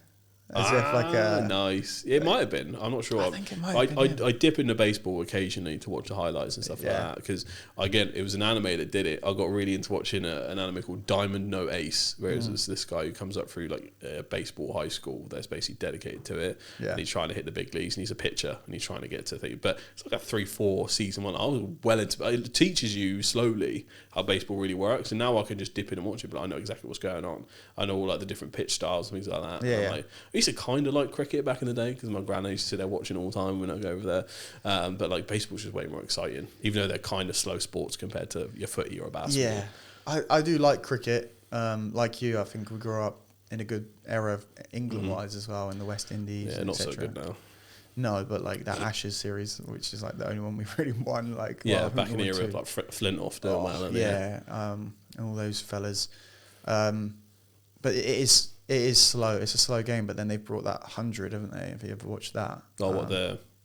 Speaker 4: As if like a
Speaker 3: nice. It might have been. I'm not sure.
Speaker 4: I think it might have been.
Speaker 3: I dip into baseball occasionally to watch the highlights and stuff like that, because again, it was an anime that did it. I got really into watching an anime called Diamond No Ace, where it's this guy who comes up through like baseball high school that's basically dedicated to it.
Speaker 4: Yeah.
Speaker 3: And he's trying to hit the big leagues, and he's a pitcher, and he's trying to get to things. But it's like a 3-4 season one. I was well into it. It teaches you slowly how baseball really works, and now I can just dip in and watch it, but I know exactly what's going on. I know all like the different pitch styles and things like that.
Speaker 4: Yeah.
Speaker 3: Like, I used to kind of like cricket back in the day, because my granny used to sit there watching all the time when I go over there. But like baseball's just way more exciting, even though they're kind of slow sports compared to your footy or a basketball.
Speaker 4: Yeah, I do like cricket. Like you, I think we grew up in a good era of England-wise as well, in the West Indies.
Speaker 3: Yeah, not so good now.
Speaker 4: No, but like that Ashes series, which is like the only one we really won. Like,
Speaker 3: back in the era of like Flintoff doing well.
Speaker 4: And all those fellas. But it is slow. It's a slow game, but then they've brought that 100, haven't they? Have you ever watched that?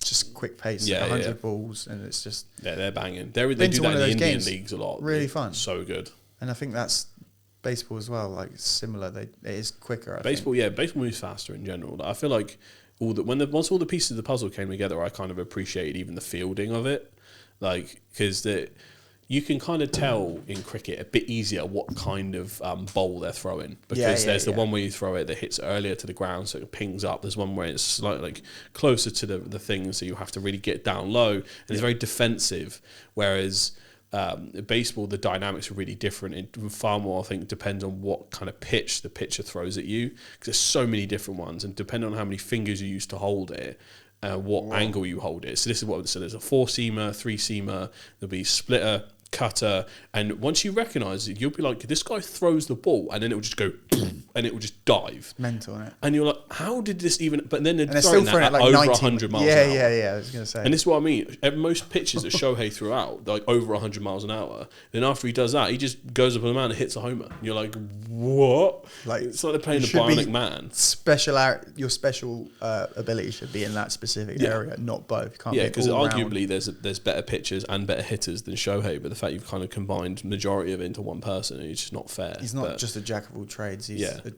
Speaker 4: Just quick pace, 100 balls, and it's just...
Speaker 3: Yeah, they're banging. They do that in the Indian leagues a lot.
Speaker 4: Really fun.
Speaker 3: So good.
Speaker 4: And I think that's baseball as well, like similar. It is quicker, I
Speaker 3: baseball,
Speaker 4: think.
Speaker 3: Baseball moves faster in general. I feel like once all the pieces of the puzzle came together, I kind of appreciated even the fielding of it. Like, because you can kind of tell in cricket a bit easier what kind of bowl they're throwing, because there's the one where you throw it that hits earlier to the ground, so it pings up. There's one where it's slightly like closer to the thing, so you have to really get down low, and it's very defensive. Whereas Baseball, the dynamics are really different. It far more, I think, depends on what kind of pitch the pitcher throws at you, because there's so many different ones, and depending on how many fingers you use to hold it, what angle you hold it. So this is what, so there's a 4-seamer, 3-seamer, there'll be splitter, cutter, and once you recognise it, you'll be like, this guy throws the ball, and then it will just go, and it will just dive.
Speaker 4: Mental, isn't it?
Speaker 3: And you're like, how did this even? But then they're throwing that at like over 100 miles an hour.
Speaker 4: Yeah. I was going to say.
Speaker 3: And this is what I mean. At most pitches that Shohei threw out, like over 100 miles an hour. Then after he does that, he just goes up on the mound and hits a homer. And you're like, what? Like, it's like they're playing the Bionic Man.
Speaker 4: Your special ability should be in that specific area, not both. Can't
Speaker 3: because arguably there's better pitchers and better hitters than Shohei, but the fact you've kind of combined majority of it into one person, it's just not fair.
Speaker 4: He's not just a jack of all trades.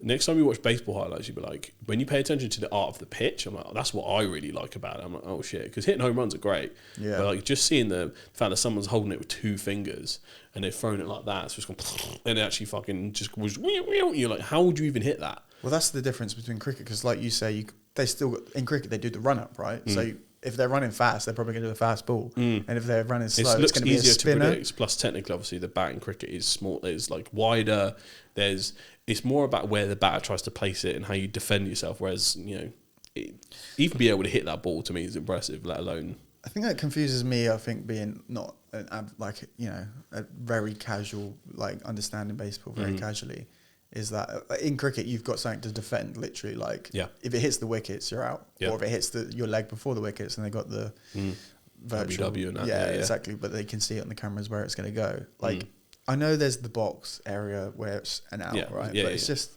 Speaker 3: Next time you watch baseball highlights, you'll be like, when you pay attention to the art of the pitch, I'm like, oh, that's what I really like about it. I'm like, oh shit, because hitting home runs are great. Yeah. But like just seeing the fact that someone's holding it with 2 fingers and they've thrown it like that, so it's gone, and it actually fucking just was. You're like, how would you even hit that?
Speaker 4: Well, that's the difference between cricket, because like you say, they still in cricket they do the run up, right? So if they're running fast, they're probably going to do a fast ball, and if they're running slow, it's going to be a spinner. To predict.
Speaker 3: Plus, technically, obviously, the bat in cricket is small. It's like wider. It's more about where the batter tries to place it and how you defend yourself. Whereas even being able to hit that ball to me is impressive. Let alone.
Speaker 4: I think that confuses me. I think being not a very casual, like understanding baseball very casually, is that in cricket you've got something to defend. Literally, like if it hits the wickets, you're out, or if it hits your leg before the wickets, and they got the virtual
Speaker 3: WW and that.
Speaker 4: Yeah, exactly. But they can see it on the cameras where it's going to go. Like I know there's the box area where it's an out, right? But it's just.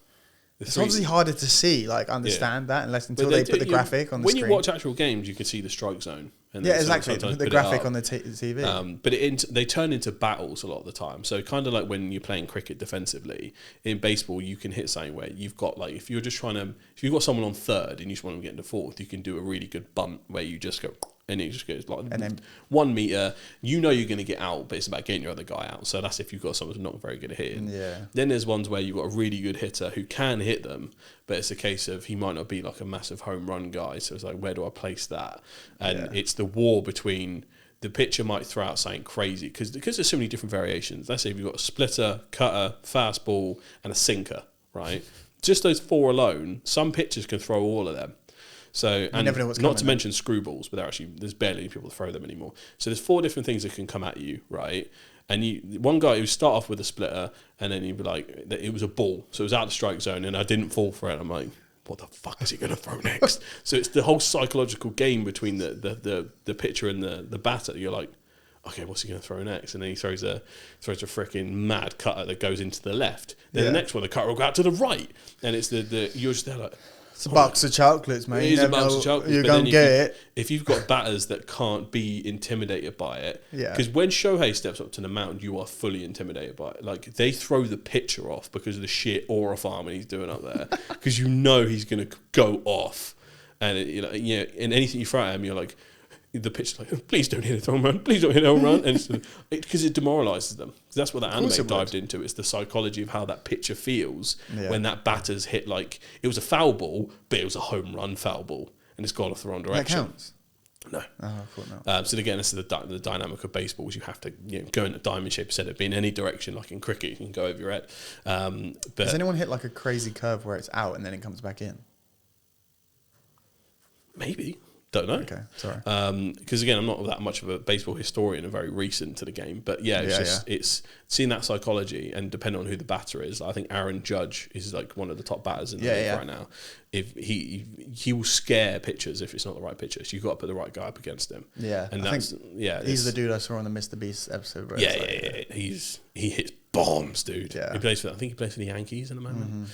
Speaker 4: It's obviously harder to see, like understand that, until they put the graphic on the screen.
Speaker 3: When you watch actual games, you can see the strike zone.
Speaker 4: And exactly. The graphic on the TV.
Speaker 3: But they turn into battles a lot of the time. So kind of like when you're playing cricket defensively, in baseball, you can hit something where you've got like, if you've got someone on third and you just want them to get into fourth, you can do a really good bunt where you just go, and it just goes like 1 meter. You know you're going to get out, but it's about getting your other guy out. So that's if you've got someone who's not very good at hitting. Yeah. Then there's ones where you've got a really good hitter who can hit them, but it's a case of he might not be like a massive home run guy. So it's like, where do I place that? And it's the war between the pitcher might throw out something crazy because there's so many different variations. Let's say if you've got a splitter, cutter, fastball, and a sinker, right? Just those 4 alone, some pitchers can throw all of them. So, and
Speaker 4: never know what's
Speaker 3: not to mention screwballs, but there's barely people that throw them anymore. So there's 4 different things that can come at you, right? And one guy who start off with a splitter, and then he'd be like, it was a ball, so it was out of the strike zone, and I didn't fall for it. I'm like, what the fuck is he going to throw next? So it's the whole psychological game between the pitcher and the batter. You're like, okay, what's he going to throw next? And then he throws a freaking mad cutter that goes into the left. Then the next one, the cutter will go out to the right, and it's you're just there like.
Speaker 4: It's a box of chocolates, mate.
Speaker 3: It is a box of chocolates.
Speaker 4: You're going to get it.
Speaker 3: If you've got batters that can't be intimidated by it, because when Shohei steps up to the mound, you are fully intimidated by it. Like, they throw the pitcher off because of the sheer aura farming he's doing up there, because you know he's going to go off. And, in anything you throw at him, you're like, the pitcher's like, please don't hit a home run, please don't hit a home run, and because it demoralises them. That's what that anime dived into. It's the psychology of how that pitcher feels when that batter's hit, like, it was a foul ball, but it was a home run foul ball, and it's gone off the wrong direction.
Speaker 4: That counts?
Speaker 3: No.
Speaker 4: Oh, I thought not.
Speaker 3: So again, this is the dynamic of baseball, is you have to go in a diamond shape instead of being any direction. Like in cricket, you can go over your head. But
Speaker 4: has anyone hit like a crazy curve where it's out and then it comes back in?
Speaker 3: Maybe. Don't know.
Speaker 4: Okay, sorry.
Speaker 3: Because again, I'm not that much of a baseball historian and very recent to the game. But it's seeing that psychology, and depending on who the batter is. I think Aaron Judge is like one of the top batters in the league right now. If he will scare pitchers if it's not the right pitcher. So you've got to put the right guy up against him.
Speaker 4: Yeah,
Speaker 3: and
Speaker 4: he's the dude I saw on the Mr. Beast episode.
Speaker 3: He hits bombs, dude. Yeah. I think he plays for the Yankees in the moment.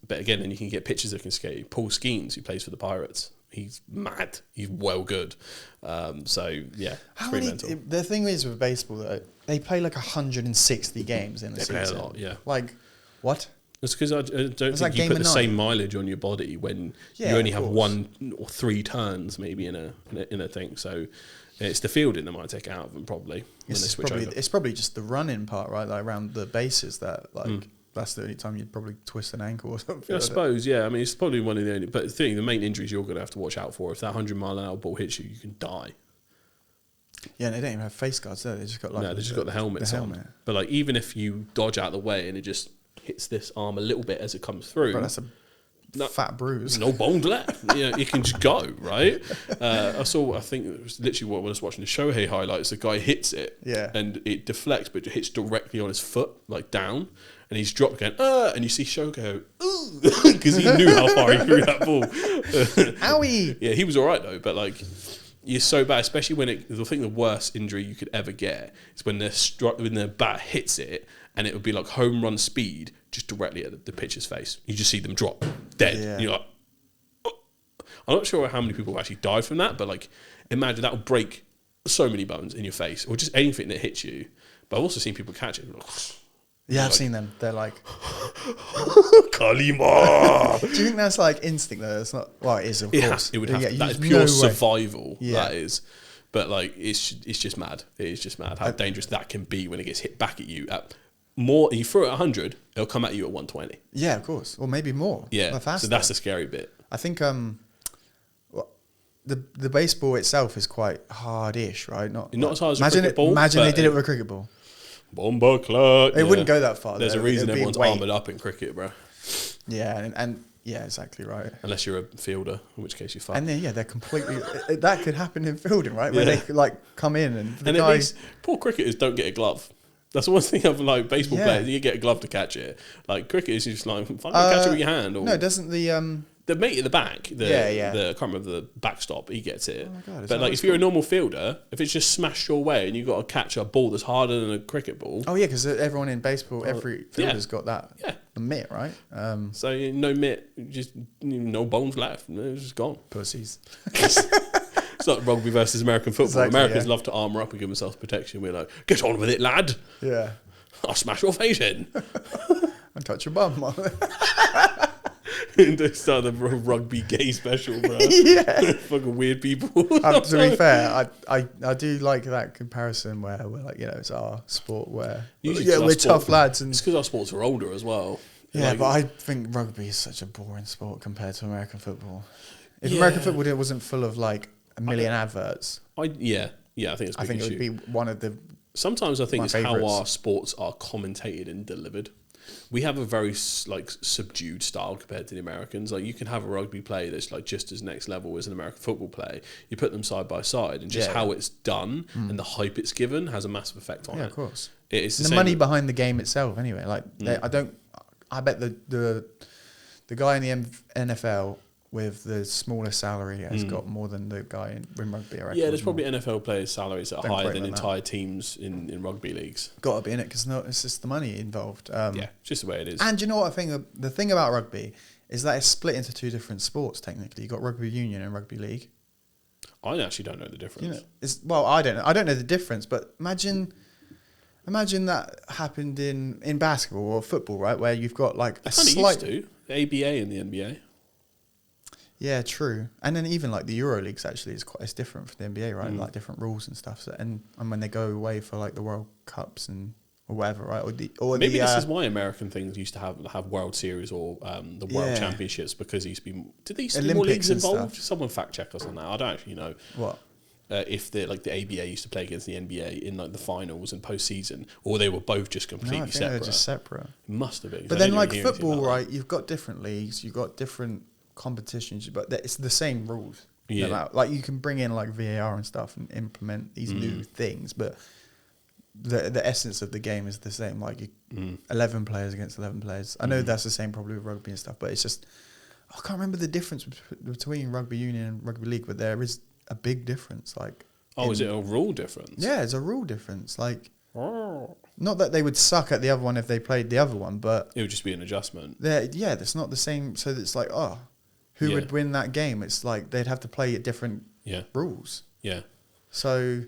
Speaker 3: But again, then you can get pitchers that can scare you. Paul Skeens, who plays for the Pirates. He's mad. He's well good. It's pretty mental.
Speaker 4: The thing is with baseball, though, they play like 160 games in a season. They play a lot,
Speaker 3: yeah.
Speaker 4: Like, what?
Speaker 3: It's because I don't think you put the same mileage on your body when you only have 1 or 3 turns maybe in a thing. So it's the fielding that might take it out of them probably when they switch over.
Speaker 4: It's probably just the running part, right? Like around the bases that like... That's the only time you'd probably twist an ankle or something.
Speaker 3: I suppose, yeah. I mean, it's probably one of the only... But the main injuries you're going to have to watch out for, if that 100-mile-an-hour ball hits you, you can die.
Speaker 4: Yeah, they don't even have face guards, do they? They just got like
Speaker 3: they just got the helmets on. But like, even if you dodge out of the way and it just hits this arm a little bit as it comes through,
Speaker 4: bro, that's a fat bruise.
Speaker 3: No bones left. You can just go, right? I think it was literally when I was watching the Shohei highlights, the guy hits it, and it deflects, but it hits directly on his foot, like down, and he's dropped again, and you see Shohei go, because he knew how far he threw that ball.
Speaker 4: Owie!
Speaker 3: Yeah, he was all right though, but like, you're so bad, especially when I think the worst injury you could ever get is when their bat hits it, and it would be like home run speed just directly at the pitcher's face. You just see them drop dead. Yeah. You're like, oh. I'm not sure how many people actually died from that, but like, imagine that would break so many bones in your face, or just anything that hits you. But I've also seen people catch it.
Speaker 4: Yeah, I've seen them. They're like,
Speaker 3: Kalima.
Speaker 4: Do you think that's like instinct though? It's not. Well, it is, of course.
Speaker 3: It would have. That is pure survival. Yeah. That is. But like, it's just mad. It is just mad how dangerous that can be when it gets hit back at you at more. You throw it 100, it'll come at you at 120.
Speaker 4: Yeah, of course, or maybe more.
Speaker 3: Yeah, so that's the scary bit.
Speaker 4: I think the baseball itself is quite hard-ish, right? Not
Speaker 3: as hard as a cricket ball.
Speaker 4: Imagine they did it with a cricket ball.
Speaker 3: Bomber clock.
Speaker 4: It wouldn't go that far.
Speaker 3: There's a reason everyone's armoured up in cricket, bro.
Speaker 4: Yeah, and yeah, exactly right.
Speaker 3: Unless you're a fielder, in which case you're fucked.
Speaker 4: And then they're completely. That could happen in fielding, right? Where they could like come in and
Speaker 3: at least poor cricketers don't get a glove. That's the one thing of like baseball players. You get a glove to catch it. Like cricket is just like catch it with your hand. Or
Speaker 4: no, doesn't
Speaker 3: the mate at the back, I can't remember the backstop, he gets it. Oh my God, but like if you're a normal fielder, if it's just smashed your way and you've got to catch a ball that's harder than a cricket ball.
Speaker 4: Oh yeah, because everyone in baseball, every fielder's got that. Yeah. The mitt, right?
Speaker 3: So no mitt, just no bones left. It's just gone.
Speaker 4: Pussies.
Speaker 3: It's like rugby versus American football. Exactly, Americans love to armour up and give themselves protection. We're like, get on with it, lad.
Speaker 4: Yeah.
Speaker 3: I'll smash your face in.
Speaker 4: I'll touch your bum.
Speaker 3: They start the rugby gay special, bro.
Speaker 4: Yeah.
Speaker 3: Fucking weird people.
Speaker 4: To be fair, I do like that comparison where we're like, it's our sport where we're tough lads. And
Speaker 3: it's because our sports are older as well.
Speaker 4: Yeah, like, but I think rugby is such a boring sport compared to American football. If American football wasn't full of like a million adverts.
Speaker 3: I think it's a big issue.
Speaker 4: It would be one of the.
Speaker 3: Sometimes I think it's how our sports are commentated and delivered. We have a very like subdued style compared to the Americans. Like you can have a rugby play that's like just as next level as an American football play. You put them side by side, and just how it's done and the hype it's given has a massive effect on it.
Speaker 4: Yeah, of course.
Speaker 3: It's
Speaker 4: the money behind the game itself, anyway. Like I bet the guy in the NFL with the smallest salary has got more than the guy in rugby. I reckon.
Speaker 3: Yeah, there's probably NFL players' salaries that are higher than entire teams in rugby leagues.
Speaker 4: Got to be in it because it's just the money involved.
Speaker 3: It's just the way it is.
Speaker 4: And you know what I think? The thing about rugby is that it's split into two different sports. Technically, you got rugby union and rugby league.
Speaker 3: I actually don't know the difference.
Speaker 4: I don't know. I don't know the difference, but imagine that happened in basketball or football, right? Where you've got like a slight
Speaker 3: used to. The ABA in the NBA.
Speaker 4: Yeah, true. And then even like the Euro Leagues actually it's different from the NBA, right? Like different rules and stuff. So, and when they go away for like the World Cups or whatever, right?
Speaker 3: Maybe this is why American things used to have World Series or the World Championships, because there used to be. Did they used to be more leagues involved? Someone fact check us on that. I don't actually know.
Speaker 4: What?
Speaker 3: If the ABA used to play against the NBA in like the finals and postseason, or they were both just completely separate.
Speaker 4: They're just separate.
Speaker 3: It must have been.
Speaker 4: But then like football, right? You've got different leagues. You've got different competitions, but it's the same rules. Yeah. Like you can bring in like VAR and stuff and implement these new things, but the essence of the game is the same. Like 11 players against 11 players. I know that's the same probably with rugby and stuff, but it's just I can't remember the difference between rugby union and rugby league, but there is a big difference. Like,
Speaker 3: is it a rule difference?
Speaker 4: Yeah, it's a rule difference. Like, not that they would suck at the other one if they played the other one, but
Speaker 3: it would just be an adjustment.
Speaker 4: That's not the same. So it's like, who would win that game? It's like they'd have to play at different rules.
Speaker 3: Yeah.
Speaker 4: So,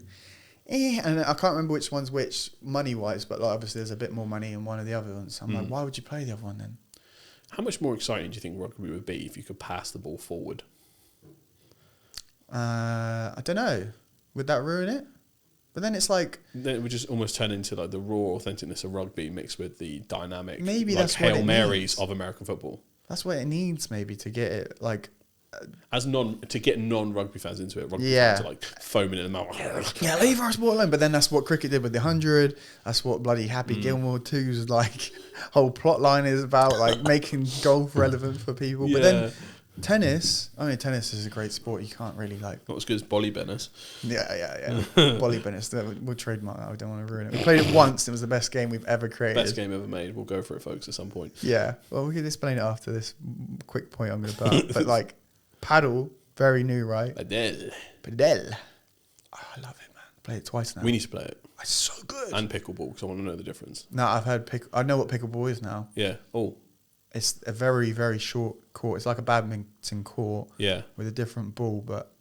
Speaker 4: and I can't remember which one's which money-wise, but like obviously there's a bit more money in one of the other ones. So I'm like, why would you play the other one then?
Speaker 3: How much more exciting do you think rugby would be if you could pass the ball forward?
Speaker 4: I don't know. Would that ruin it? But then it's like...
Speaker 3: Then it would just almost turn into like the raw authenticness of rugby mixed with the dynamic
Speaker 4: maybe
Speaker 3: like
Speaker 4: that's
Speaker 3: Hail
Speaker 4: what it
Speaker 3: Marys
Speaker 4: needs.
Speaker 3: of American football.
Speaker 4: That's what it needs maybe to get it like
Speaker 3: to get non-rugby fans into it, rugby fans are like foaming in the mouth.
Speaker 4: Yeah, leave our sport alone. But then that's what cricket did with the 100. That's what bloody Happy Gilmore 2's like whole plot line is about, like making golf relevant for people. But then tennis is a great sport. You can't really like...
Speaker 3: Not as good as volley tennis.
Speaker 4: Yeah. Volley tennis. We'll trademark that. We don't want to ruin it. We played it once. It was the best game we've ever created.
Speaker 3: Best game ever made. We'll go for it, folks, at some point.
Speaker 4: Yeah. Well, we can explain it after this quick point I'm going to put. But like, paddle, very new, right?
Speaker 3: Padel.
Speaker 4: Oh, I love it, man. Played it twice now.
Speaker 3: We need to play it.
Speaker 4: It's so good.
Speaker 3: And pickleball, because I want to know the difference.
Speaker 4: No, I know what pickleball is now.
Speaker 3: Yeah. Oh.
Speaker 4: It's a very, very short court. It's like a badminton court.
Speaker 3: Yeah.
Speaker 4: With a different ball, but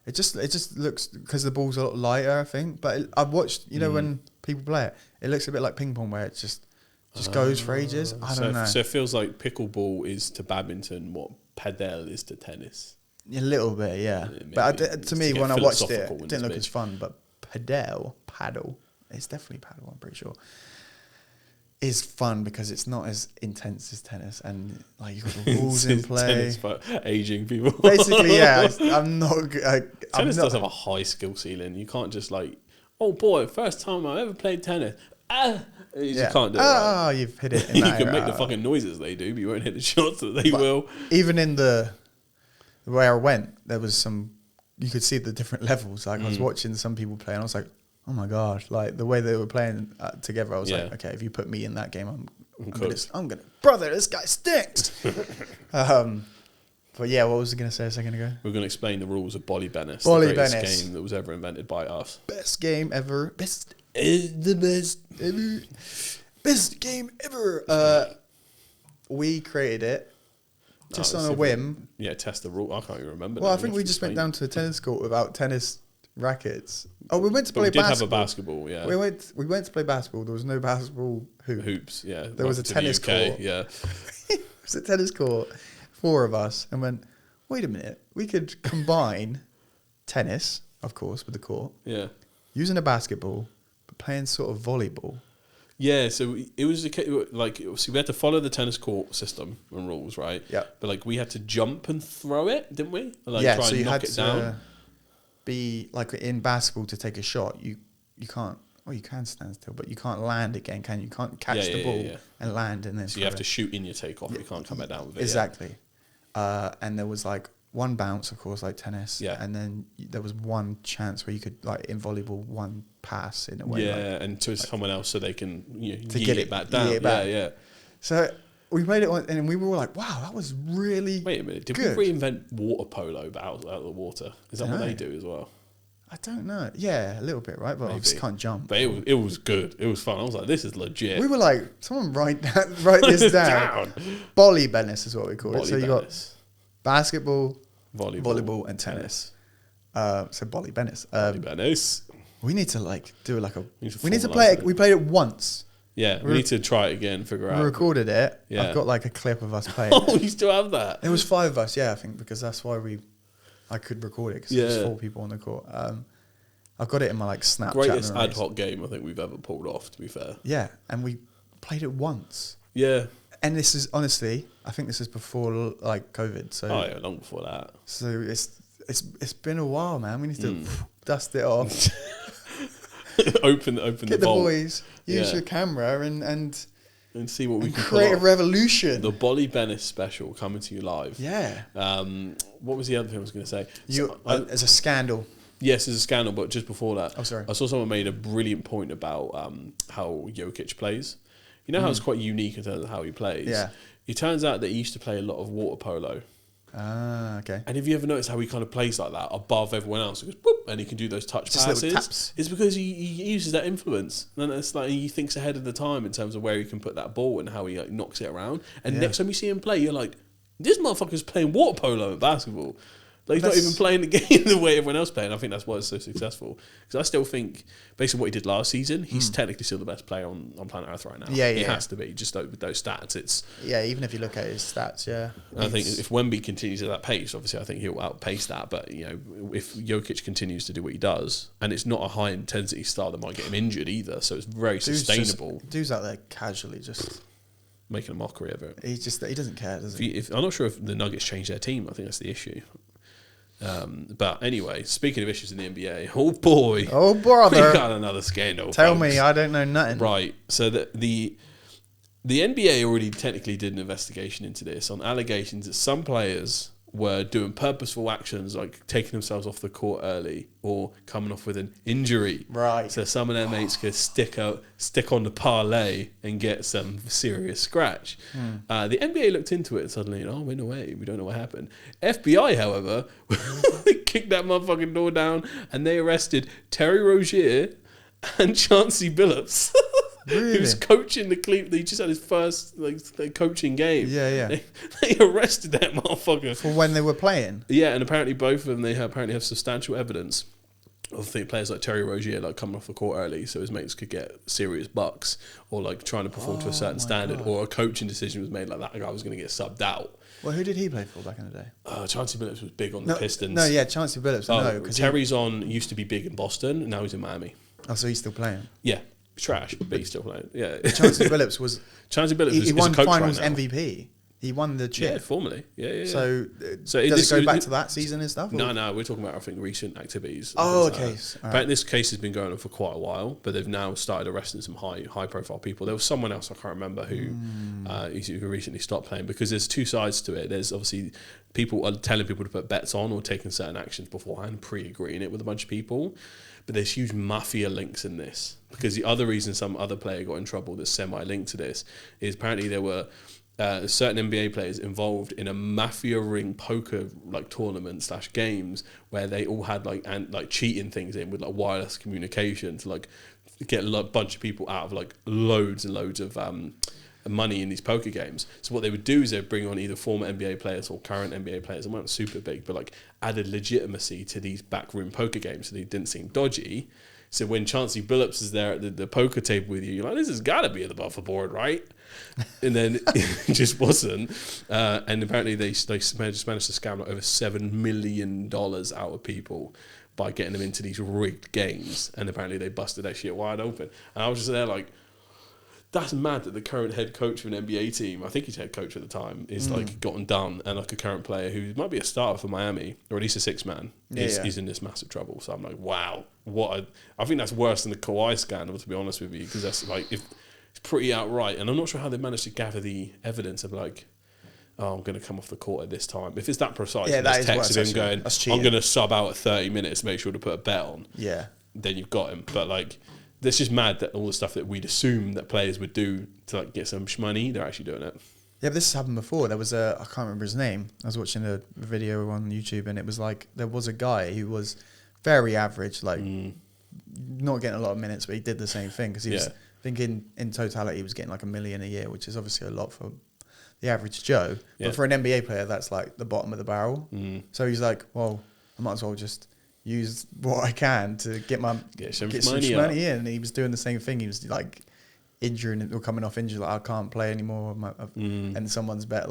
Speaker 4: it just looks, because the ball's a lot lighter, I think. But I've watched, when people play it, it looks a bit like ping pong, where it just goes for ages. I don't know.
Speaker 3: So it feels like pickleball is to badminton what padel is to tennis.
Speaker 4: A little bit, yeah. But to me, when I watched it, it didn't look as fun. But paddle, it's definitely paddle, I'm pretty sure, is fun because it's not as intense as tennis, and like you've got the rules in play.
Speaker 3: Tennis for aging people.
Speaker 4: Basically, yeah. I'm not.
Speaker 3: Tennis does have a high skill ceiling. You can't just like, oh boy, first time I ever played tennis. You just can't do it.
Speaker 4: Oh, you've hit it. In
Speaker 3: you can make the fucking noises they do, but you won't hit the shots that they will.
Speaker 4: Even in the where I went, there was some. You could see the different levels. Like I was watching some people play, and I was like, oh my god! Like the way they were playing together, I was like, okay, if you put me in that game, I'm gonna, brother, this guy stinks. But yeah, what was I gonna say a second ago?
Speaker 3: We're gonna explain the rules of Bolly Bennis,
Speaker 4: the
Speaker 3: greatest game that was ever invented by us.
Speaker 4: Best game ever. Best is the best ever. Best game ever. We created it just on a whim.
Speaker 3: Test the rule. I can't even remember.
Speaker 4: Well, I think we just went down to a tennis court without tennis rackets. Oh, we went to play basketball.
Speaker 3: We did have a basketball, yeah.
Speaker 4: We went to play basketball. There was no basketball hoops.
Speaker 3: Yeah.
Speaker 4: There was a tennis court.
Speaker 3: Yeah.
Speaker 4: It was a tennis court. 4 of us, and went, wait a minute, we could combine tennis, of course, with the court.
Speaker 3: Yeah.
Speaker 4: Using a basketball, but playing sort of volleyball.
Speaker 3: Yeah, so it was like, so we had to follow the tennis court system and rules, right?
Speaker 4: Yeah.
Speaker 3: But like we had to jump and throw it, didn't we? Like
Speaker 4: yeah,
Speaker 3: try
Speaker 4: so
Speaker 3: and
Speaker 4: you
Speaker 3: knock
Speaker 4: had
Speaker 3: it down.
Speaker 4: to be like in basketball to take a shot. You can't. Well, you can stand still, but you can't land again, can you? You can't catch the ball and land and then.
Speaker 3: So you have to shoot in your takeoff. You can't come back down with it.
Speaker 4: Exactly. And there was like one bounce, of course, like tennis.
Speaker 3: Yeah.
Speaker 4: And then there was one chance where you could, like in volleyball, one pass in a way.
Speaker 3: Yeah,
Speaker 4: like,
Speaker 3: and to someone else so they can
Speaker 4: to get it
Speaker 3: back down. Yeah.
Speaker 4: So we played it and we were all like, wow, that was really
Speaker 3: Wait a minute. Did
Speaker 4: good.
Speaker 3: we reinvent water polo but out of the water? Is that what they do as well?
Speaker 4: I don't know. Yeah, a little bit, right? But I just can't jump.
Speaker 3: But it was good. It was fun. I was like, this is legit.
Speaker 4: We were like, someone write this down. Bolly Bennis is what we call it. So you got basketball, volleyball and tennis. So Bolly Bennis.
Speaker 3: Bolly Bennis.
Speaker 4: We need to like do like a. We need to play it. We played it once.
Speaker 3: Yeah, we need to try it again. Figure out.
Speaker 4: We recorded it.
Speaker 3: Yeah.
Speaker 4: I've got like a clip of us playing.
Speaker 3: Oh, you still have that?
Speaker 4: It was 5 of us. Yeah, I think because that's why I could record it because there's 4 people on the court. I've got it in my like Snapchat.
Speaker 3: Greatest ad hoc game I think we've ever pulled off. To be fair.
Speaker 4: Yeah, and we played it once.
Speaker 3: Yeah.
Speaker 4: And this is honestly, I think this is before like COVID. So
Speaker 3: long before that.
Speaker 4: So it's been a while, man. We need to dust it off.
Speaker 3: open the
Speaker 4: Get the
Speaker 3: vault.
Speaker 4: Boys. Use your camera and
Speaker 3: see what we can
Speaker 4: create a revolution.
Speaker 3: The Bolly Bennis special coming to you live.
Speaker 4: Yeah.
Speaker 3: What was the other thing I was going to say?
Speaker 4: As a scandal.
Speaker 3: Yes, it's a scandal, but just before that,
Speaker 4: oh sorry,
Speaker 3: I saw someone made a brilliant point about how Jokic plays. You know how it's quite unique in terms of how he plays.
Speaker 4: Yeah.
Speaker 3: It turns out that he used to play a lot of water polo.
Speaker 4: Ah, okay.
Speaker 3: And have you ever noticed how he kind of plays like that above everyone else? He goes, whoop, and he can do those touch passes.
Speaker 4: Little taps.
Speaker 3: It's because he uses that influence. And it's like he thinks ahead of the time in terms of where he can put that ball and how he like, knocks it around. And next time you see him play, you're like, this motherfucker's playing water polo in basketball. Like, he's not even playing the game the way everyone else playing. I think that's why it's so successful. Because I still think, based on what he did last season, he's technically still the best player on planet Earth right now.
Speaker 4: Yeah,
Speaker 3: he has to be. Just with those stats, it's
Speaker 4: even if you look at his stats,
Speaker 3: I think if Wemby continues at that pace, obviously I think he'll outpace that. But if Jokic continues to do what he does, and it's not a high intensity style that might get him injured either, so it's very sustainable.
Speaker 4: Dudes out there casually just
Speaker 3: making a mockery of it.
Speaker 4: He doesn't care, does he?
Speaker 3: I'm not sure if the Nuggets changed their team. I think that's the issue. But anyway, speaking of issues in the NBA, oh boy,
Speaker 4: oh brother,
Speaker 3: we got another scandal.
Speaker 4: Tell
Speaker 3: folks.
Speaker 4: me, I don't know nothing.
Speaker 3: Right, so the NBA already technically did an investigation into this on allegations that some players were doing purposeful actions like taking themselves off the court early or coming off with an injury.
Speaker 4: Right.
Speaker 3: So some of their mates could stick on the parlay and get some serious scratch. The NBA looked into it and suddenly, went away. We don't know what happened. FBI, however, they kicked that motherfucking door down and they arrested Terry Rozier and Chauncey Billups.
Speaker 4: Really?
Speaker 3: He was coaching the Cleveland. He just had his first coaching game.
Speaker 4: Yeah.
Speaker 3: They arrested that motherfucker
Speaker 4: For when they were playing.
Speaker 3: Yeah, and apparently both of them apparently have substantial evidence of players like Terry Rozier coming off the court early, so his mates could get serious bucks, or trying to perform to a certain standard, or a coaching decision was made like that guy was going to get subbed out.
Speaker 4: Well, who did he play for back in the day?
Speaker 3: Chauncey Billups was big on the Pistons.
Speaker 4: No, yeah, Chauncey Billups. No, because
Speaker 3: Terry's used to be big in Boston, and now he's in Miami.
Speaker 4: Oh, so he's still playing.
Speaker 3: Yeah. Trash, but he's still playing. Yeah,
Speaker 4: Chauncey Billups was.
Speaker 3: He
Speaker 4: won
Speaker 3: a coach
Speaker 4: finals
Speaker 3: right now.
Speaker 4: MVP. He won the chip.
Speaker 3: Yeah, formally. Yeah.
Speaker 4: So does it go back to that season and stuff?
Speaker 3: No, we're talking about, I think, recent activities.
Speaker 4: Oh, okay.
Speaker 3: But this case has been going on for quite a while, but they've now started arresting some high-profile people. There was someone else, I can't remember, who recently stopped playing, because there's two sides to it. There's obviously people are telling people to put bets on or taking certain actions beforehand, pre-agreeing it with a bunch of people. But there's huge mafia links in this, because the other reason some other player got in trouble that's semi-linked to this is apparently there were certain NBA players involved in a mafia ring poker tournament / games where they all had cheating things in with wireless communication to get a bunch of people out of loads and loads of money in these poker games. So what they would do is they'd bring on either former NBA players or current NBA players, and weren't super big, but added legitimacy to these backroom poker games so they didn't seem dodgy. So when Chauncey Billups is there at the poker table with you, you're like, this has got to be at the buffer board, right? And then it just wasn't. And apparently they just managed to scam over $7 million out of people by getting them into these rigged games. And apparently they busted that shit wide open. And I was just there that's mad that the current head coach of an NBA team, I think he's head coach at the time, is gotten done, and a current player who might be a starter for Miami, or at least a six man, is in this massive trouble. So I'm like, wow, I think that's worse than the Kawhi scandal, to be honest with you, because that's if it's pretty outright, and I'm not sure how they managed to gather the evidence of I'm going to come off the court at this time. If it's that precise,
Speaker 4: yeah, that is
Speaker 3: texted
Speaker 4: worse,
Speaker 3: him going, I'm going to sub out at 30 minutes, make sure to put a bet on.
Speaker 4: Yeah,
Speaker 3: then you've got him, but it's just mad that all the stuff that we'd assume that players would do to get some money, they're actually doing it.
Speaker 4: Yeah, but this has happened before. There was I can't remember his name. I was watching a video on YouTube, and it was there was a guy who was very average, not getting a lot of minutes, but he did the same thing, because he was thinking in totality he was getting $1 million a year, which is obviously a lot for the average Joe. But for an NBA player, that's the bottom of the barrel. So he's like, well, I might as well just use what I can to get some money in. And he was doing the same thing. He was injuring or coming off injury, I can't play anymore. And someone's bet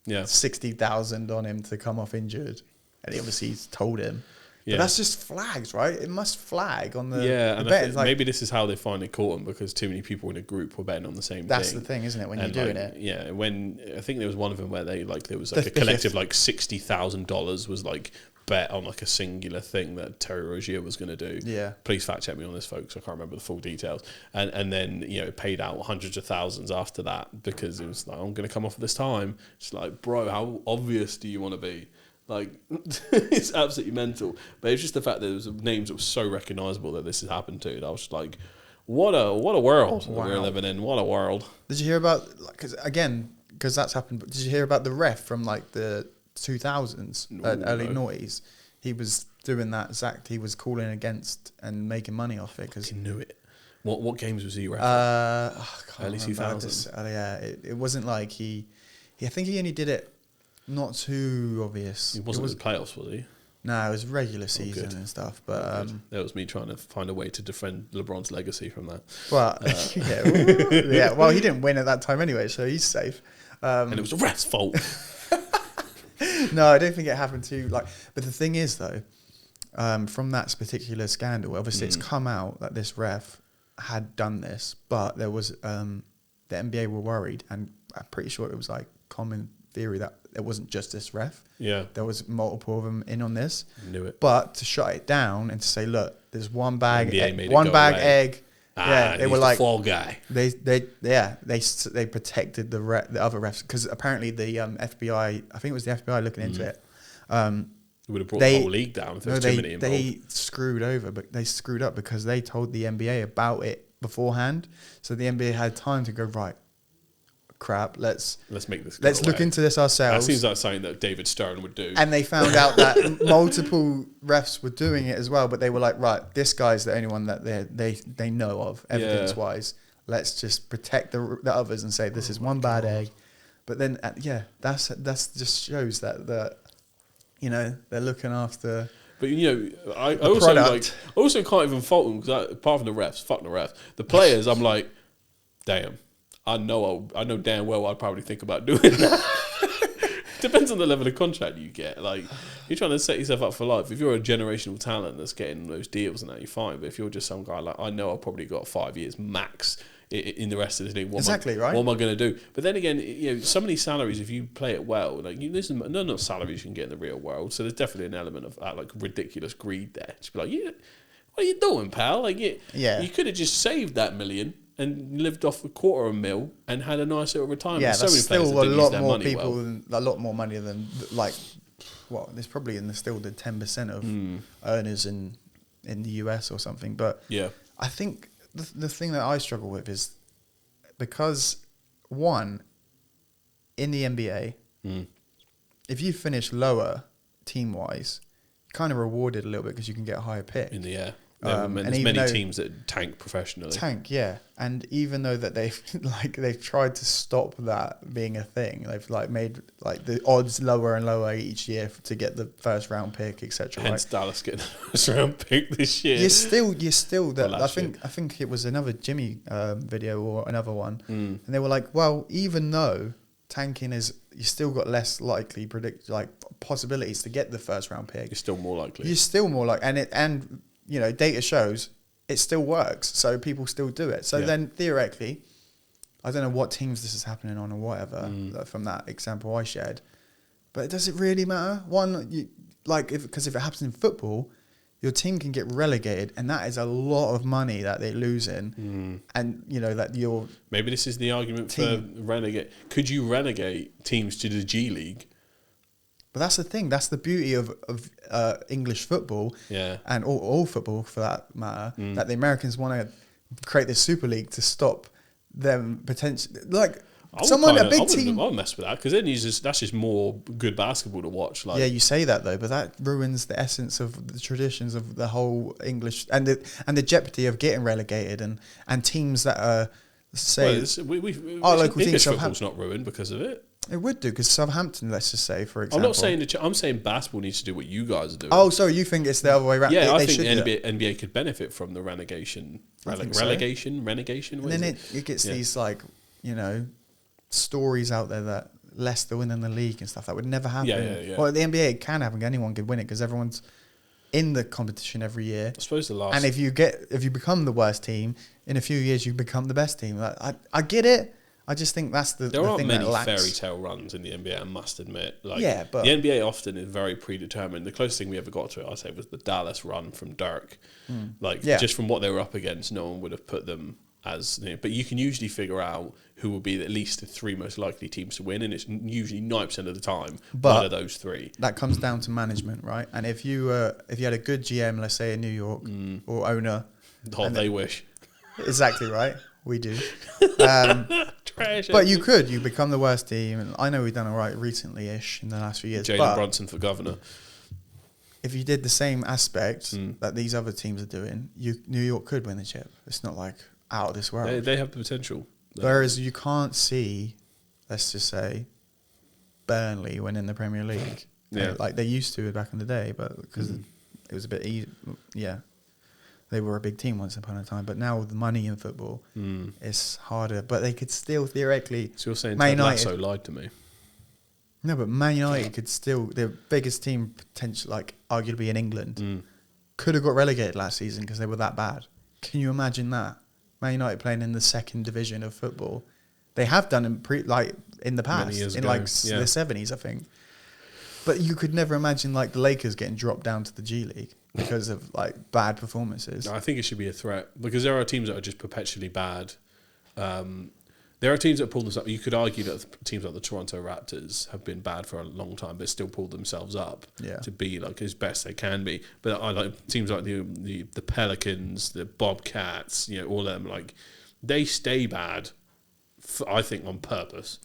Speaker 4: 60,000 on him to come off injured, and he obviously told him. But that's just flags, right? It must flag on the bet.
Speaker 3: Maybe this is how they finally caught him, because too many people in a group were betting on the same thing.
Speaker 4: That's the thing, isn't it? When you're doing it.
Speaker 3: Yeah, when I think there was one of them where they there was a collective $60,000 was bet on a singular thing that Terry Rozier was going to do.
Speaker 4: Yeah.
Speaker 3: Please fact check me on this, folks. I can't remember the full details. And then, it paid out hundreds of thousands after that, because it was I'm going to come off at this time. It's bro, how obvious do you want to be? It's absolutely mental. But it's just the fact that there was names that were so recognisable that this has happened to. I was just what a world we're living in. What a world.
Speaker 4: Did you hear about, because that's happened, but did you hear about the ref from the 2000s, early noughties? He was doing that exact. He was calling against and making money off it, because
Speaker 3: he knew it. What games was he refereeing? Early 2000s.
Speaker 4: Yeah, it wasn't he. I think he only did it not too obvious.
Speaker 3: It wasn't the playoffs, was he?
Speaker 4: No, it was regular season and stuff. But
Speaker 3: that was me trying to find a way to defend LeBron's legacy from that.
Speaker 4: Well, yeah. Well, he didn't win at that time anyway, so he's safe.
Speaker 3: And it was the ref's fault.
Speaker 4: No, I don't think it happened to but the thing is though, from that particular scandal, obviously it's come out that this ref had done this, but there was the NBA were worried, and I'm pretty sure it was like common theory that it wasn't just this ref.
Speaker 3: Yeah.
Speaker 4: There was multiple of them in on this.
Speaker 3: Knew it.
Speaker 4: But to shut it down and to say, look, there's one bag, egg.
Speaker 3: They were like fall guy.
Speaker 4: They protected the other refs because apparently the FBI, I think it was the FBI looking into it.
Speaker 3: It would have brought the whole league down if there was too many involved.
Speaker 4: They screwed up because they told the NBA about it beforehand. So the NBA had time to go, right, crap, let's make this. Let's look into this ourselves.
Speaker 3: That seems like something that David Stern would do.
Speaker 4: And they found out that multiple refs were doing it as well, but they were like, right, this guy's the only one that they know of evidence wise. Let's just protect the others and say this is one bad egg. But then that's just shows that they're looking after.
Speaker 3: But I also can't even fault them because apart from the refs, fuck the refs. The players, I'm like, damn. I know damn well I'd probably think about doing that. Depends on the level of contract you get. Like, you're trying to set yourself up for life. If you're a generational talent that's getting those deals and that, you're fine. But if you're just some guy like, I know I've probably got 5 years max in the rest of the league. What am I going to do? But then again, some of these salaries, if you play it well, like no, not salaries you can get in the real world. So there's definitely an element of like ridiculous greed there. Just be like, what are you doing, pal? Like, you could have just saved that million and lived off $250,000 and had a nice little retirement.
Speaker 4: Yeah, that's still a lot more people, a lot more money than there's probably still the 10% of earners in the US or something. But I think the thing that I struggle with is because one, in the NBA, if you finish lower team wise, you're kind of rewarded a little bit because you can get a higher pick
Speaker 3: in the air. And there's many teams that tank professionally.
Speaker 4: And even though that they've tried to stop that being a thing, they've made the odds lower and lower each year to get the first round pick, etc.
Speaker 3: Hence Dallas getting the first round pick this year.
Speaker 4: You're still that. I think it was another Jimmy video or another one, and they were like, well, even though tanking is, you still got less likely possibilities to get the first round pick.
Speaker 3: You're still more likely.
Speaker 4: And data shows it still works, so people still do it. So then theoretically, I don't know what teams this is happening on or whatever from that example I shared, but does it really matter? Because if it happens in football, your team can get relegated, and that is a lot of money that they lose in, and that your
Speaker 3: maybe this is the argument for relegate. Could you relegate teams to the G League?
Speaker 4: But that's the thing. That's the beauty of English football, and all football for that matter. That the Americans want to create this Super League to stop them potentially. A big team.
Speaker 3: I'll mess with that because then that's just more good basketball to watch.
Speaker 4: You say that though, but that ruins the essence of the traditions of the whole English and the jeopardy of getting relegated and teams that are our local teams.
Speaker 3: English football's not ruined because of it.
Speaker 4: It would do because Southampton, let's just say, for example.
Speaker 3: I'm saying basketball needs to do what you guys are doing.
Speaker 4: Oh, so you think it's the other way around?
Speaker 3: Yeah, I think the NBA could benefit from the relegation. Relegation.
Speaker 4: And then it gets these stories out there that Leicester winning the league and stuff that would never happen.
Speaker 3: Yeah.
Speaker 4: Well, at the NBA it can happen. Anyone could win it because everyone's in the competition every year.
Speaker 3: I suppose
Speaker 4: and if you become the worst team in a few years, you become the best team. I get it. I just think that's the thing that lacks.
Speaker 3: There aren't many fairy tale runs in the NBA, I must admit.
Speaker 4: But
Speaker 3: the NBA often is very predetermined. The closest thing we ever got to it, I'd say, was the Dallas run from Dirk. Just from what they were up against, no one would have put them as. But you can usually figure out who will be at least the three most likely teams to win, and it's usually 9% of the time one of those three.
Speaker 4: That comes down to management, right? And if you had a good GM, let's say in New York, or owner,
Speaker 3: they wish.
Speaker 4: Exactly right. We do. But you become the worst team. And I know we've done all right recently-ish in the last few years.
Speaker 3: Jalen Brunson for governor.
Speaker 4: If you did the same aspect that these other teams are doing, New York could win the chip. It's not out of this world.
Speaker 3: They have the potential.
Speaker 4: Whereas you can't see, let's just say, Burnley winning the Premier League. Like they used to back in the day, but because it was a bit easy. Yeah. They were a big team once upon a time, but now with the money in football, it's harder. But they could still theoretically.
Speaker 3: So you're saying Ted Lasso lied to me?
Speaker 4: No, but Man United could still, their biggest team, potentially, arguably in England, could have got relegated last season because they were that bad. Can you imagine that? Man United playing in the second division of football. They have done in in the past, in like the 70s, I think. But you could never imagine like the Lakers getting dropped down to the G League because of like bad performances.
Speaker 3: No, I think it should be a threat because there are teams that are just perpetually bad. There are teams that pull themselves up. You could argue that teams like the Toronto Raptors have been bad for a long time, but still pulled themselves up to be like as best they can be. But I like teams like the Pelicans, the Bobcats, all of them. Like they stay bad, I think on purpose.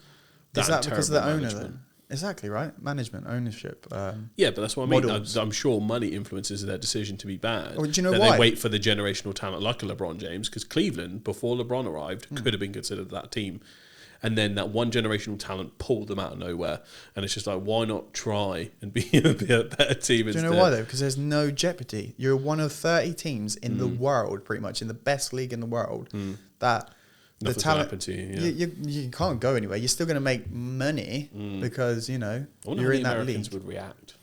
Speaker 4: Is that because of the owner then? Exactly right. Management, ownership.
Speaker 3: Yeah, but that's what I mean. I'm sure money influences their decision to be bad.
Speaker 4: Well, do you know why?
Speaker 3: They wait for the generational talent like a LeBron James, because Cleveland, before LeBron arrived, could have been considered that team. And then that one generational talent pulled them out of nowhere. And it's just like, why not try and be a better team instead?
Speaker 4: Do you know why though? Because there's no jeopardy. You're one of 30 teams in the world, pretty much, in the best league in the world, that...
Speaker 3: Nothing's
Speaker 4: the talent,
Speaker 3: happen to you,
Speaker 4: you can't go anywhere. You're still going to make money because you're in that
Speaker 3: Americans
Speaker 4: league.
Speaker 3: Would react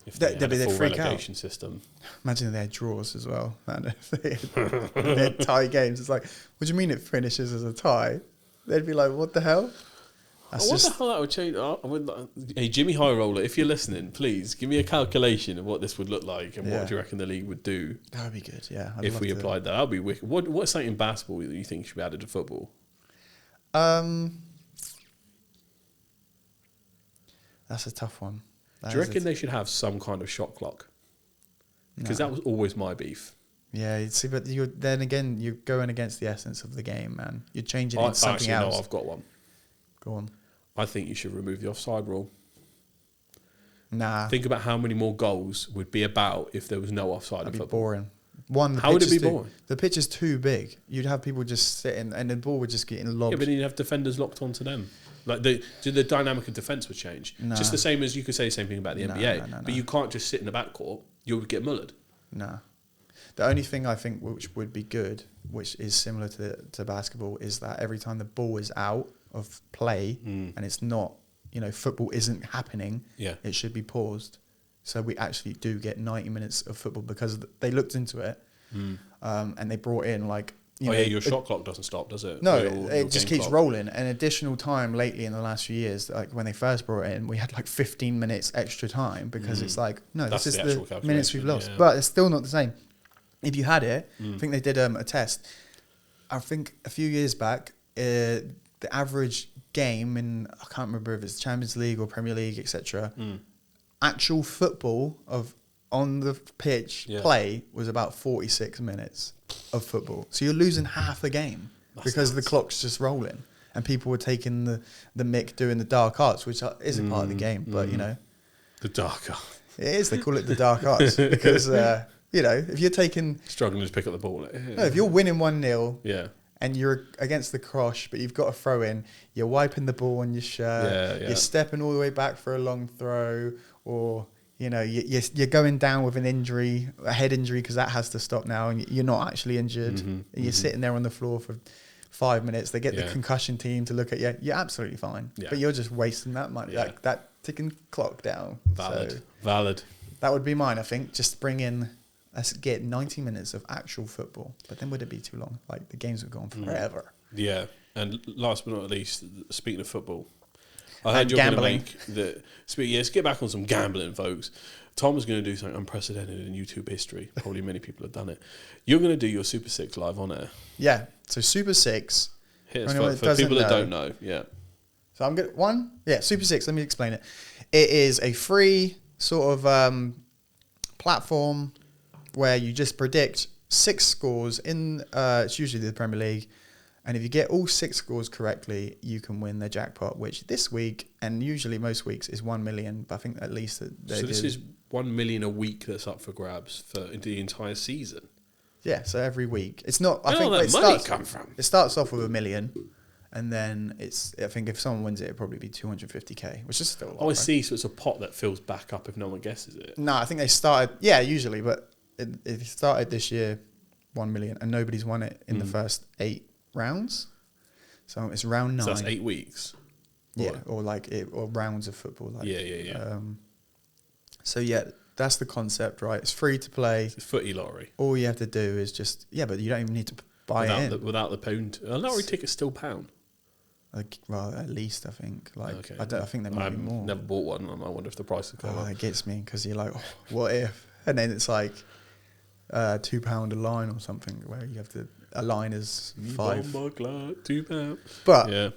Speaker 3: if they had a full relegation system.
Speaker 4: Imagine they had draws as well, man. If they had tie games, it's like, what do you mean it finishes as a tie? They'd be like, what the hell?
Speaker 3: What the hell that would change? Hey, Jimmy High Roller, if you're listening, please give me a calculation of what this would look like and what do you reckon the league would do.
Speaker 4: That would be good, yeah.
Speaker 3: If we applied that, that would be wicked. What's something in basketball that you think should be added to football?
Speaker 4: That's a tough one.
Speaker 3: Do you reckon they should have some kind of shot clock? Because that was always my beef.
Speaker 4: Yeah, see, but then again, you're going against the essence of the game, man. You're changing it into something else.
Speaker 3: No, I've got one.
Speaker 4: Go on.
Speaker 3: I think you should remove the offside rule.
Speaker 4: Nah.
Speaker 3: Think about how many more goals would be about if there was no offside in football.
Speaker 4: Boring. How would it be boring? The pitch is too big. You'd have people just sitting and the ball would just get lobbed.
Speaker 3: Yeah, but then you'd have defenders locked onto them. Like the dynamic of defence would change.
Speaker 4: Nah.
Speaker 3: Just the same as you could say the same thing about the NBA. But you can't just sit in the backcourt. You would get mullered.
Speaker 4: Nah. The only thing I think which would be good, which is similar to basketball, is that every time the ball is out of play and it's not, football isn't happening, it should be paused. So we actually do get 90 minutes of football because they looked into it and they brought in
Speaker 3: your shot clock doesn't stop, does it?
Speaker 4: No, it just keeps rolling. An additional time lately in the last few years, like when they first brought it in, we had 15 minutes extra time because it's like, no, this is the minutes we've lost. Yeah. But it's still not the same. If you had it, I think they did a test. I think a few years back, the average game in, I can't remember if it's Champions League or Premier League, etc. Actual football on the pitch play was about 46 minutes of football. So you're losing half the game because the clock's just rolling. And people were taking the mick doing the dark arts, which isn't part of the game, but
Speaker 3: The dark arts.
Speaker 4: It is, they call it the dark arts because... if you're taking...
Speaker 3: Struggling to pick up the ball.
Speaker 4: No, if you're winning 1-0 . And you're against the cross, but you've got a throw in, you're wiping the ball on your shirt, you're stepping all the way back for a long throw, or, you're going down with an injury, a head injury, because that has to stop now, and you're not actually injured, and you're sitting there on the floor for 5 minutes, they get the concussion team to look at you, you're absolutely fine. Yeah. But you're just wasting that money, that ticking clock down.
Speaker 3: Valid.
Speaker 4: That would be mine, I think, just bring in... Let's get 90 minutes of actual football. But then would it be too long? Like, the games would go on forever.
Speaker 3: Yeah. And last but not least, speaking of football, I heard you're going to make let's get back on some gambling, folks. Tom is going to do something unprecedented in YouTube history. Probably many people have done it. You're going to do your Super 6 live on air.
Speaker 4: Yeah. So Super 6.
Speaker 3: For people that don't know,
Speaker 4: So I'm going Super 6. Let me explain it. It is a free sort of platform where you just predict 6 scores in, it's usually the Premier League, and if you get all 6 scores correctly, you can win the jackpot, which this week, and usually most weeks, is 1 million, but I think at least... So
Speaker 3: this is 1 million a week that's up for grabs for the entire season?
Speaker 4: Yeah, so every week. It's not... I think
Speaker 3: where does that money come from?
Speaker 4: It starts off with 1 million, and then I think if someone wins it, it'll probably be 250k, which is still a lot.
Speaker 3: I see, so it's a pot that fills back up if no one guesses it.
Speaker 4: No, I think they started... Yeah, usually, but... It started this year 1 million and nobody's won it in the first 8 rounds. So it's round 9.
Speaker 3: So that's 8 weeks.
Speaker 4: Yeah, or rounds of football.
Speaker 3: Yeah.
Speaker 4: So that's the concept, right? It's free to play.
Speaker 3: It's a footy lottery.
Speaker 4: All you have to do is just but you don't even need to buy it in.
Speaker 3: Without the pound. A lottery ticket's still £1.
Speaker 4: Well, at least I think. Like, okay. I think there might be more.
Speaker 3: Never bought one, and I wonder if the price will go up.
Speaker 4: It gets me because you're like, what if? And then it's like £2 a line or something, where you have to. A line is £5.
Speaker 3: £2.
Speaker 4: But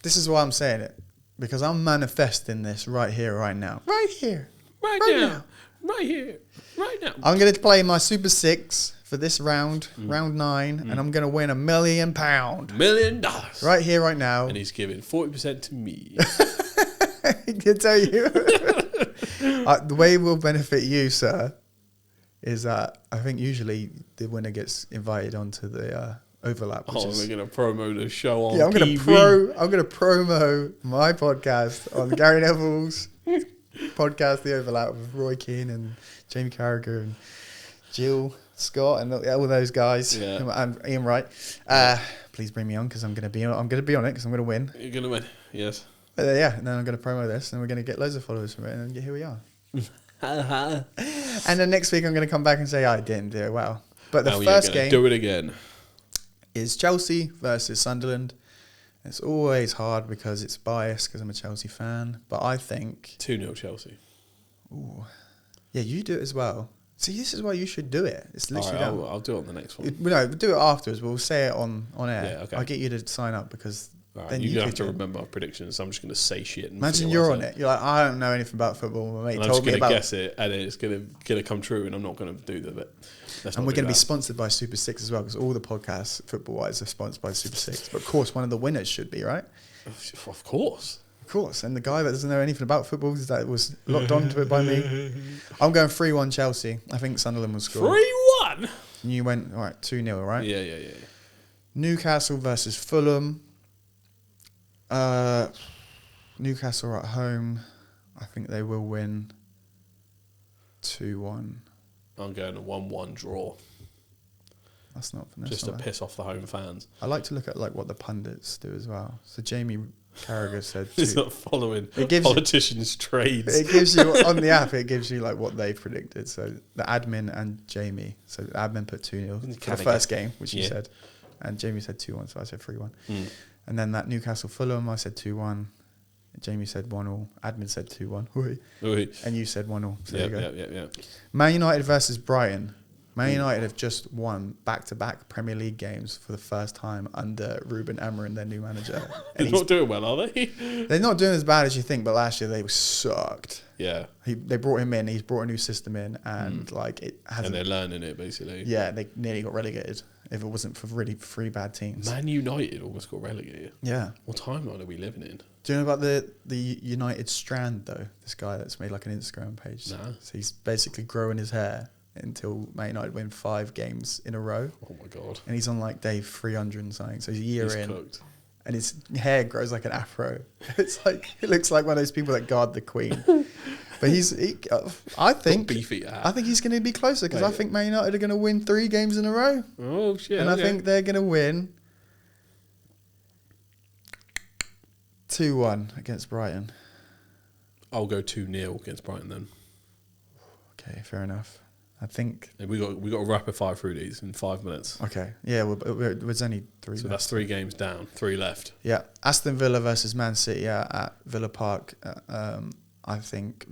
Speaker 4: this is why I'm saying it, because I'm manifesting this right here, right now, right here,
Speaker 3: right now, right here, right now.
Speaker 4: I'm going to play my Super 6 for this round, round 9, and I'm going to win £1 million.
Speaker 3: $1 million.
Speaker 4: Right here, right now.
Speaker 3: And he's giving 40% to me.
Speaker 4: I can tell you. The way it will benefit you, sir, is that I think usually the winner gets invited onto the overlap.
Speaker 3: We're going to promo the show on
Speaker 4: I'm going to promo my podcast on Gary Neville's podcast, The Overlap, with Roy Keane and Jamie Carragher and Jill Scott and all those guys, and Ian Wright. Please bring me on because I'm going to be on it because I'm going to win.
Speaker 3: You're going to win, yes.
Speaker 4: But and then I'm going to promo this, and we're going to get loads of followers from it, and here we are. And then next week I'm going to come back and say I didn't do it well. But the first game,
Speaker 3: do it again,
Speaker 4: is Chelsea versus Sunderland. It's always hard because it's biased because I'm a Chelsea fan, but I think
Speaker 3: 2-0 Chelsea.
Speaker 4: Ooh, yeah, you do it as well. See, this is why you should do it. It's literally
Speaker 3: I'll do it on the next one.
Speaker 4: No, we'll do it afterwards. We'll say it on air.
Speaker 3: Yeah, okay.
Speaker 4: I'll get you to sign up because
Speaker 3: then you have to remember our predictions. So I'm just going to say shit.
Speaker 4: Imagine you're on it. You're like, I don't know anything about football. My mate told me about.
Speaker 3: I'm just going to guess it, and it's going to come true, and I'm not going to do the bit.
Speaker 4: And we're going to be sponsored by Super 6 as well, because all the podcasts, football-wise, are sponsored by Super 6. But of course, one of the winners should be, right?
Speaker 3: Of course.
Speaker 4: Of course. And the guy that doesn't know anything about football that was locked onto it by me. I'm going 3-1 Chelsea. I think Sunderland will score.
Speaker 3: 3-1?
Speaker 4: And you went, all right, 2-0, right?
Speaker 3: Yeah.
Speaker 4: Newcastle versus Fulham. Newcastle are at home. I think they will win 2-1.
Speaker 3: I'm going a 1-1 draw.
Speaker 4: That's not
Speaker 3: just to piss off the home fans.
Speaker 4: I like to look at like what the pundits do as well. So Jamie Carragher said,
Speaker 3: "He's not following politicians' trades."
Speaker 4: It gives you on the app. It gives you like what they predicted. So the admin and Jamie. So the admin put 2-0 for the first game, which you said, and Jamie said 2-1. So I said 3-1. And then that Newcastle Fulham, I said 2-1. Jamie said 1-1. Admin said 2-1. And you said 1-0. So there you go.
Speaker 3: Yeah.
Speaker 4: Man United versus Brighton. Man United have just won back-to-back Premier League games for the first time under Ruben Amorim, their new manager.
Speaker 3: They're not doing well, are they?
Speaker 4: They're not doing as bad as you think, but last year they were sucked.
Speaker 3: Yeah.
Speaker 4: They brought him in. He's brought a new system in, and like it hasn't.
Speaker 3: And they're learning it basically.
Speaker 4: Yeah, they nearly got relegated if it wasn't for really 3 bad teams.
Speaker 3: Man United almost got relegated.
Speaker 4: Yeah.
Speaker 3: What timeline are we living in?
Speaker 4: Do you know about the United Strand though? This guy that's made like an Instagram page.
Speaker 3: Nah.
Speaker 4: So he's basically growing his hair until Man United win 5 games in a row.
Speaker 3: Oh my god!
Speaker 4: And he's on like day 300 and something. So he's a year in.
Speaker 3: Cooked.
Speaker 4: And his hair grows like an afro. It's like it looks like one of those people that guard the Queen. But I think he's going to be closer because I think Man United are going to win 3 games in a row.
Speaker 3: Oh shit!
Speaker 4: And I think they're going to win 2-1 against Brighton.
Speaker 3: I'll go 2-0 against Brighton then.
Speaker 4: Okay, fair enough. I think
Speaker 3: we got to rapid fire through these in 5 minutes.
Speaker 4: Okay, yeah, there's only 3.
Speaker 3: So that's 3 games down, 3 left.
Speaker 4: Yeah, Aston Villa versus Man City at Villa Park. I think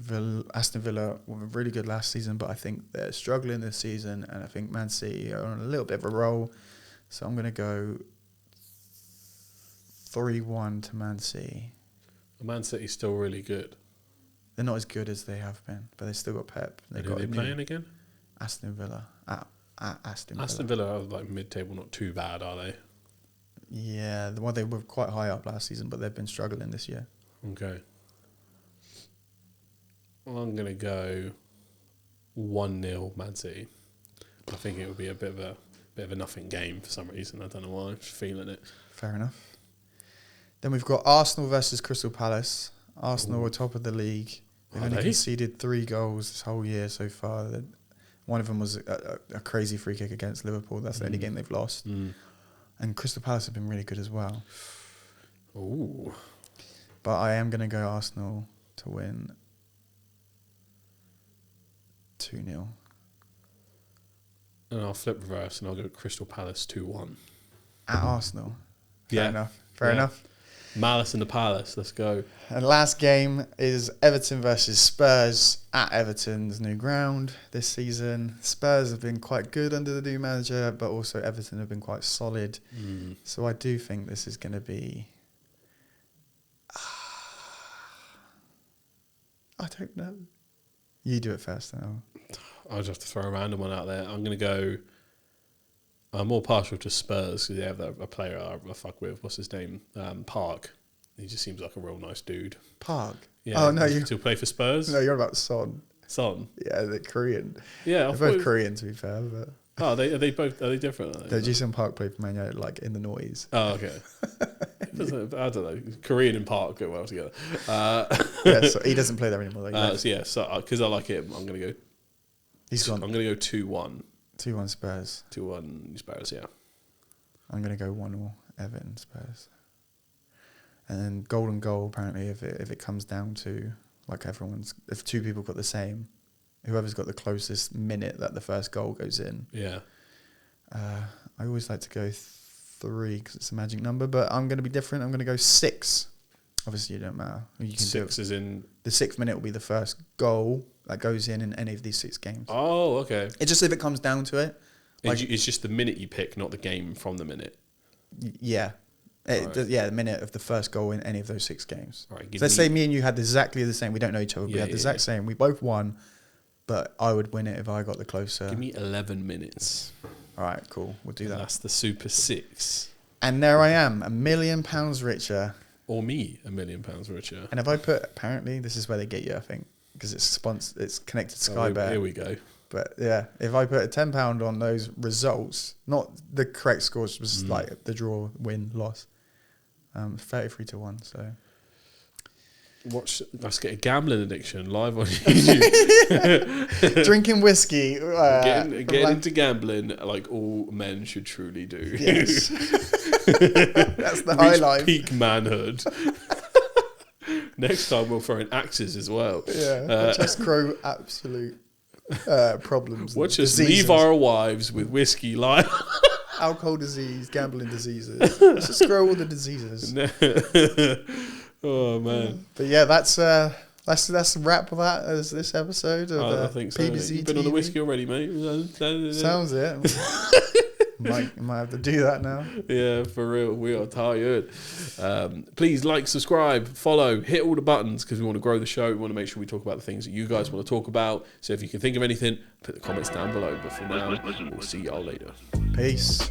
Speaker 4: Aston Villa were really good last season, but I think they're struggling this season, and I think Man City are on a little bit of a roll. So I'm going to go 3-1 to Man City.
Speaker 3: Man City's still really good.
Speaker 4: They're not as good as they have been, but they still got Pep.
Speaker 3: Are they playing again?
Speaker 4: Aston Villa. At Aston Villa.
Speaker 3: Aston Villa are like mid-table, not too bad, are they?
Speaker 4: Yeah, they were quite high up last season, but they've been struggling this year.
Speaker 3: Okay. Well, I'm going to go 1-0 Man City. I think it would be a bit of a nothing game for some reason. I don't know why. I'm just feeling it.
Speaker 4: Fair enough. Then we've got Arsenal versus Crystal Palace. Arsenal are top of the league. They've only conceded 3 goals this whole year so far. One of them was a crazy free kick against Liverpool. That's the only game they've lost. And Crystal Palace have been really good as well.
Speaker 3: Ooh.
Speaker 4: But I am going to go Arsenal to win 2-0.
Speaker 3: And I'll flip reverse and I'll go Crystal Palace 2-1.
Speaker 4: At Arsenal. Fair enough.
Speaker 3: Malice in the Palace. Let's go.
Speaker 4: And last game is Everton versus Spurs at Everton's new ground this season. Spurs have been quite good under the new manager, but also Everton have been quite solid. So I do think this is going to be... I don't know. You do it first now.
Speaker 3: I'll just have to throw a random one out there. I'm going to go... I'm more partial to Spurs because they have a player I fuck with. What's his name? Park. He just seems like a real nice dude.
Speaker 4: Park?
Speaker 3: Yeah.
Speaker 4: Oh, no. You
Speaker 3: still play for Spurs?
Speaker 4: No, you're about Son.
Speaker 3: Son?
Speaker 4: Yeah, they're Korean.
Speaker 3: Yeah.
Speaker 4: They're both Korean, to be fair. But
Speaker 3: are they different? Are they?
Speaker 4: No, Jason Park played for Man United, like, in the noise.
Speaker 3: Oh, okay. I don't know. Korean and Park go well together.
Speaker 4: Yeah, so he doesn't play there anymore.
Speaker 3: So because I like him, I'm going to go...
Speaker 4: He's gone.
Speaker 3: I'm going to go 2-1.
Speaker 4: 2-1 Spurs.
Speaker 3: 2-1 Spurs, yeah.
Speaker 4: I'm going to go 1-1 Everton Spurs. And then golden goal, apparently, if it comes down to, like if two people got the same, whoever's got the closest minute that the first goal goes in.
Speaker 3: Yeah.
Speaker 4: I always like to go 3 because it's a magic number, but I'm going to be different. I'm going to go 6. Obviously, it don't matter. You can
Speaker 3: 6 is in...
Speaker 4: The 6th minute will be the first goal that goes in any of these 6 games.
Speaker 3: Oh, okay.
Speaker 4: It's just if it comes down to it.
Speaker 3: Like, it's just the minute you pick, not the game from the minute.
Speaker 4: Yeah.
Speaker 3: Right.
Speaker 4: The minute of the first goal in any of those 6 games.
Speaker 3: Right,
Speaker 4: so let's say me and you had exactly the same. We don't know each other. We had the exact same. We both won, but I would win it if I got the closer.
Speaker 3: Give me 11 minutes.
Speaker 4: All right, cool. We'll do that.
Speaker 3: That's the Super 6.
Speaker 4: And there I am, £1 million richer.
Speaker 3: Or me, £1 million richer.
Speaker 4: And if I put, apparently, this is where they get you, I think, because it's connected to Sky Bet.
Speaker 3: Here we go.
Speaker 4: But yeah, if I put £10 on those results, not the correct scores, was like the draw, win, loss, 33-1. So
Speaker 3: Let's get a gambling addiction live on YouTube.
Speaker 4: Drinking whiskey,
Speaker 3: getting into gambling like all men should truly do.
Speaker 4: Yes, that's the highlight.
Speaker 3: Peak manhood. Next time we'll throw in axes as well.
Speaker 4: Yeah, just grow absolute problems.
Speaker 3: Watch us leave our wives with whiskey, lime,
Speaker 4: alcohol disease, gambling diseases. Let's just grow all the diseases.
Speaker 3: Oh man!
Speaker 4: But yeah, that's a wrap of that as this episode of
Speaker 3: I think so.
Speaker 4: PBZ
Speaker 3: You've been
Speaker 4: TV.
Speaker 3: on the whiskey already, mate.
Speaker 4: Sounds it. might have to do that now.
Speaker 3: Yeah, for real. We are tired. Please like, subscribe, follow, hit all the buttons because we want to grow the show. We want to make sure we talk about the things that you guys want to talk about. So if you can think of anything, put the comments down below. But for now, we'll see y'all later.
Speaker 4: Peace.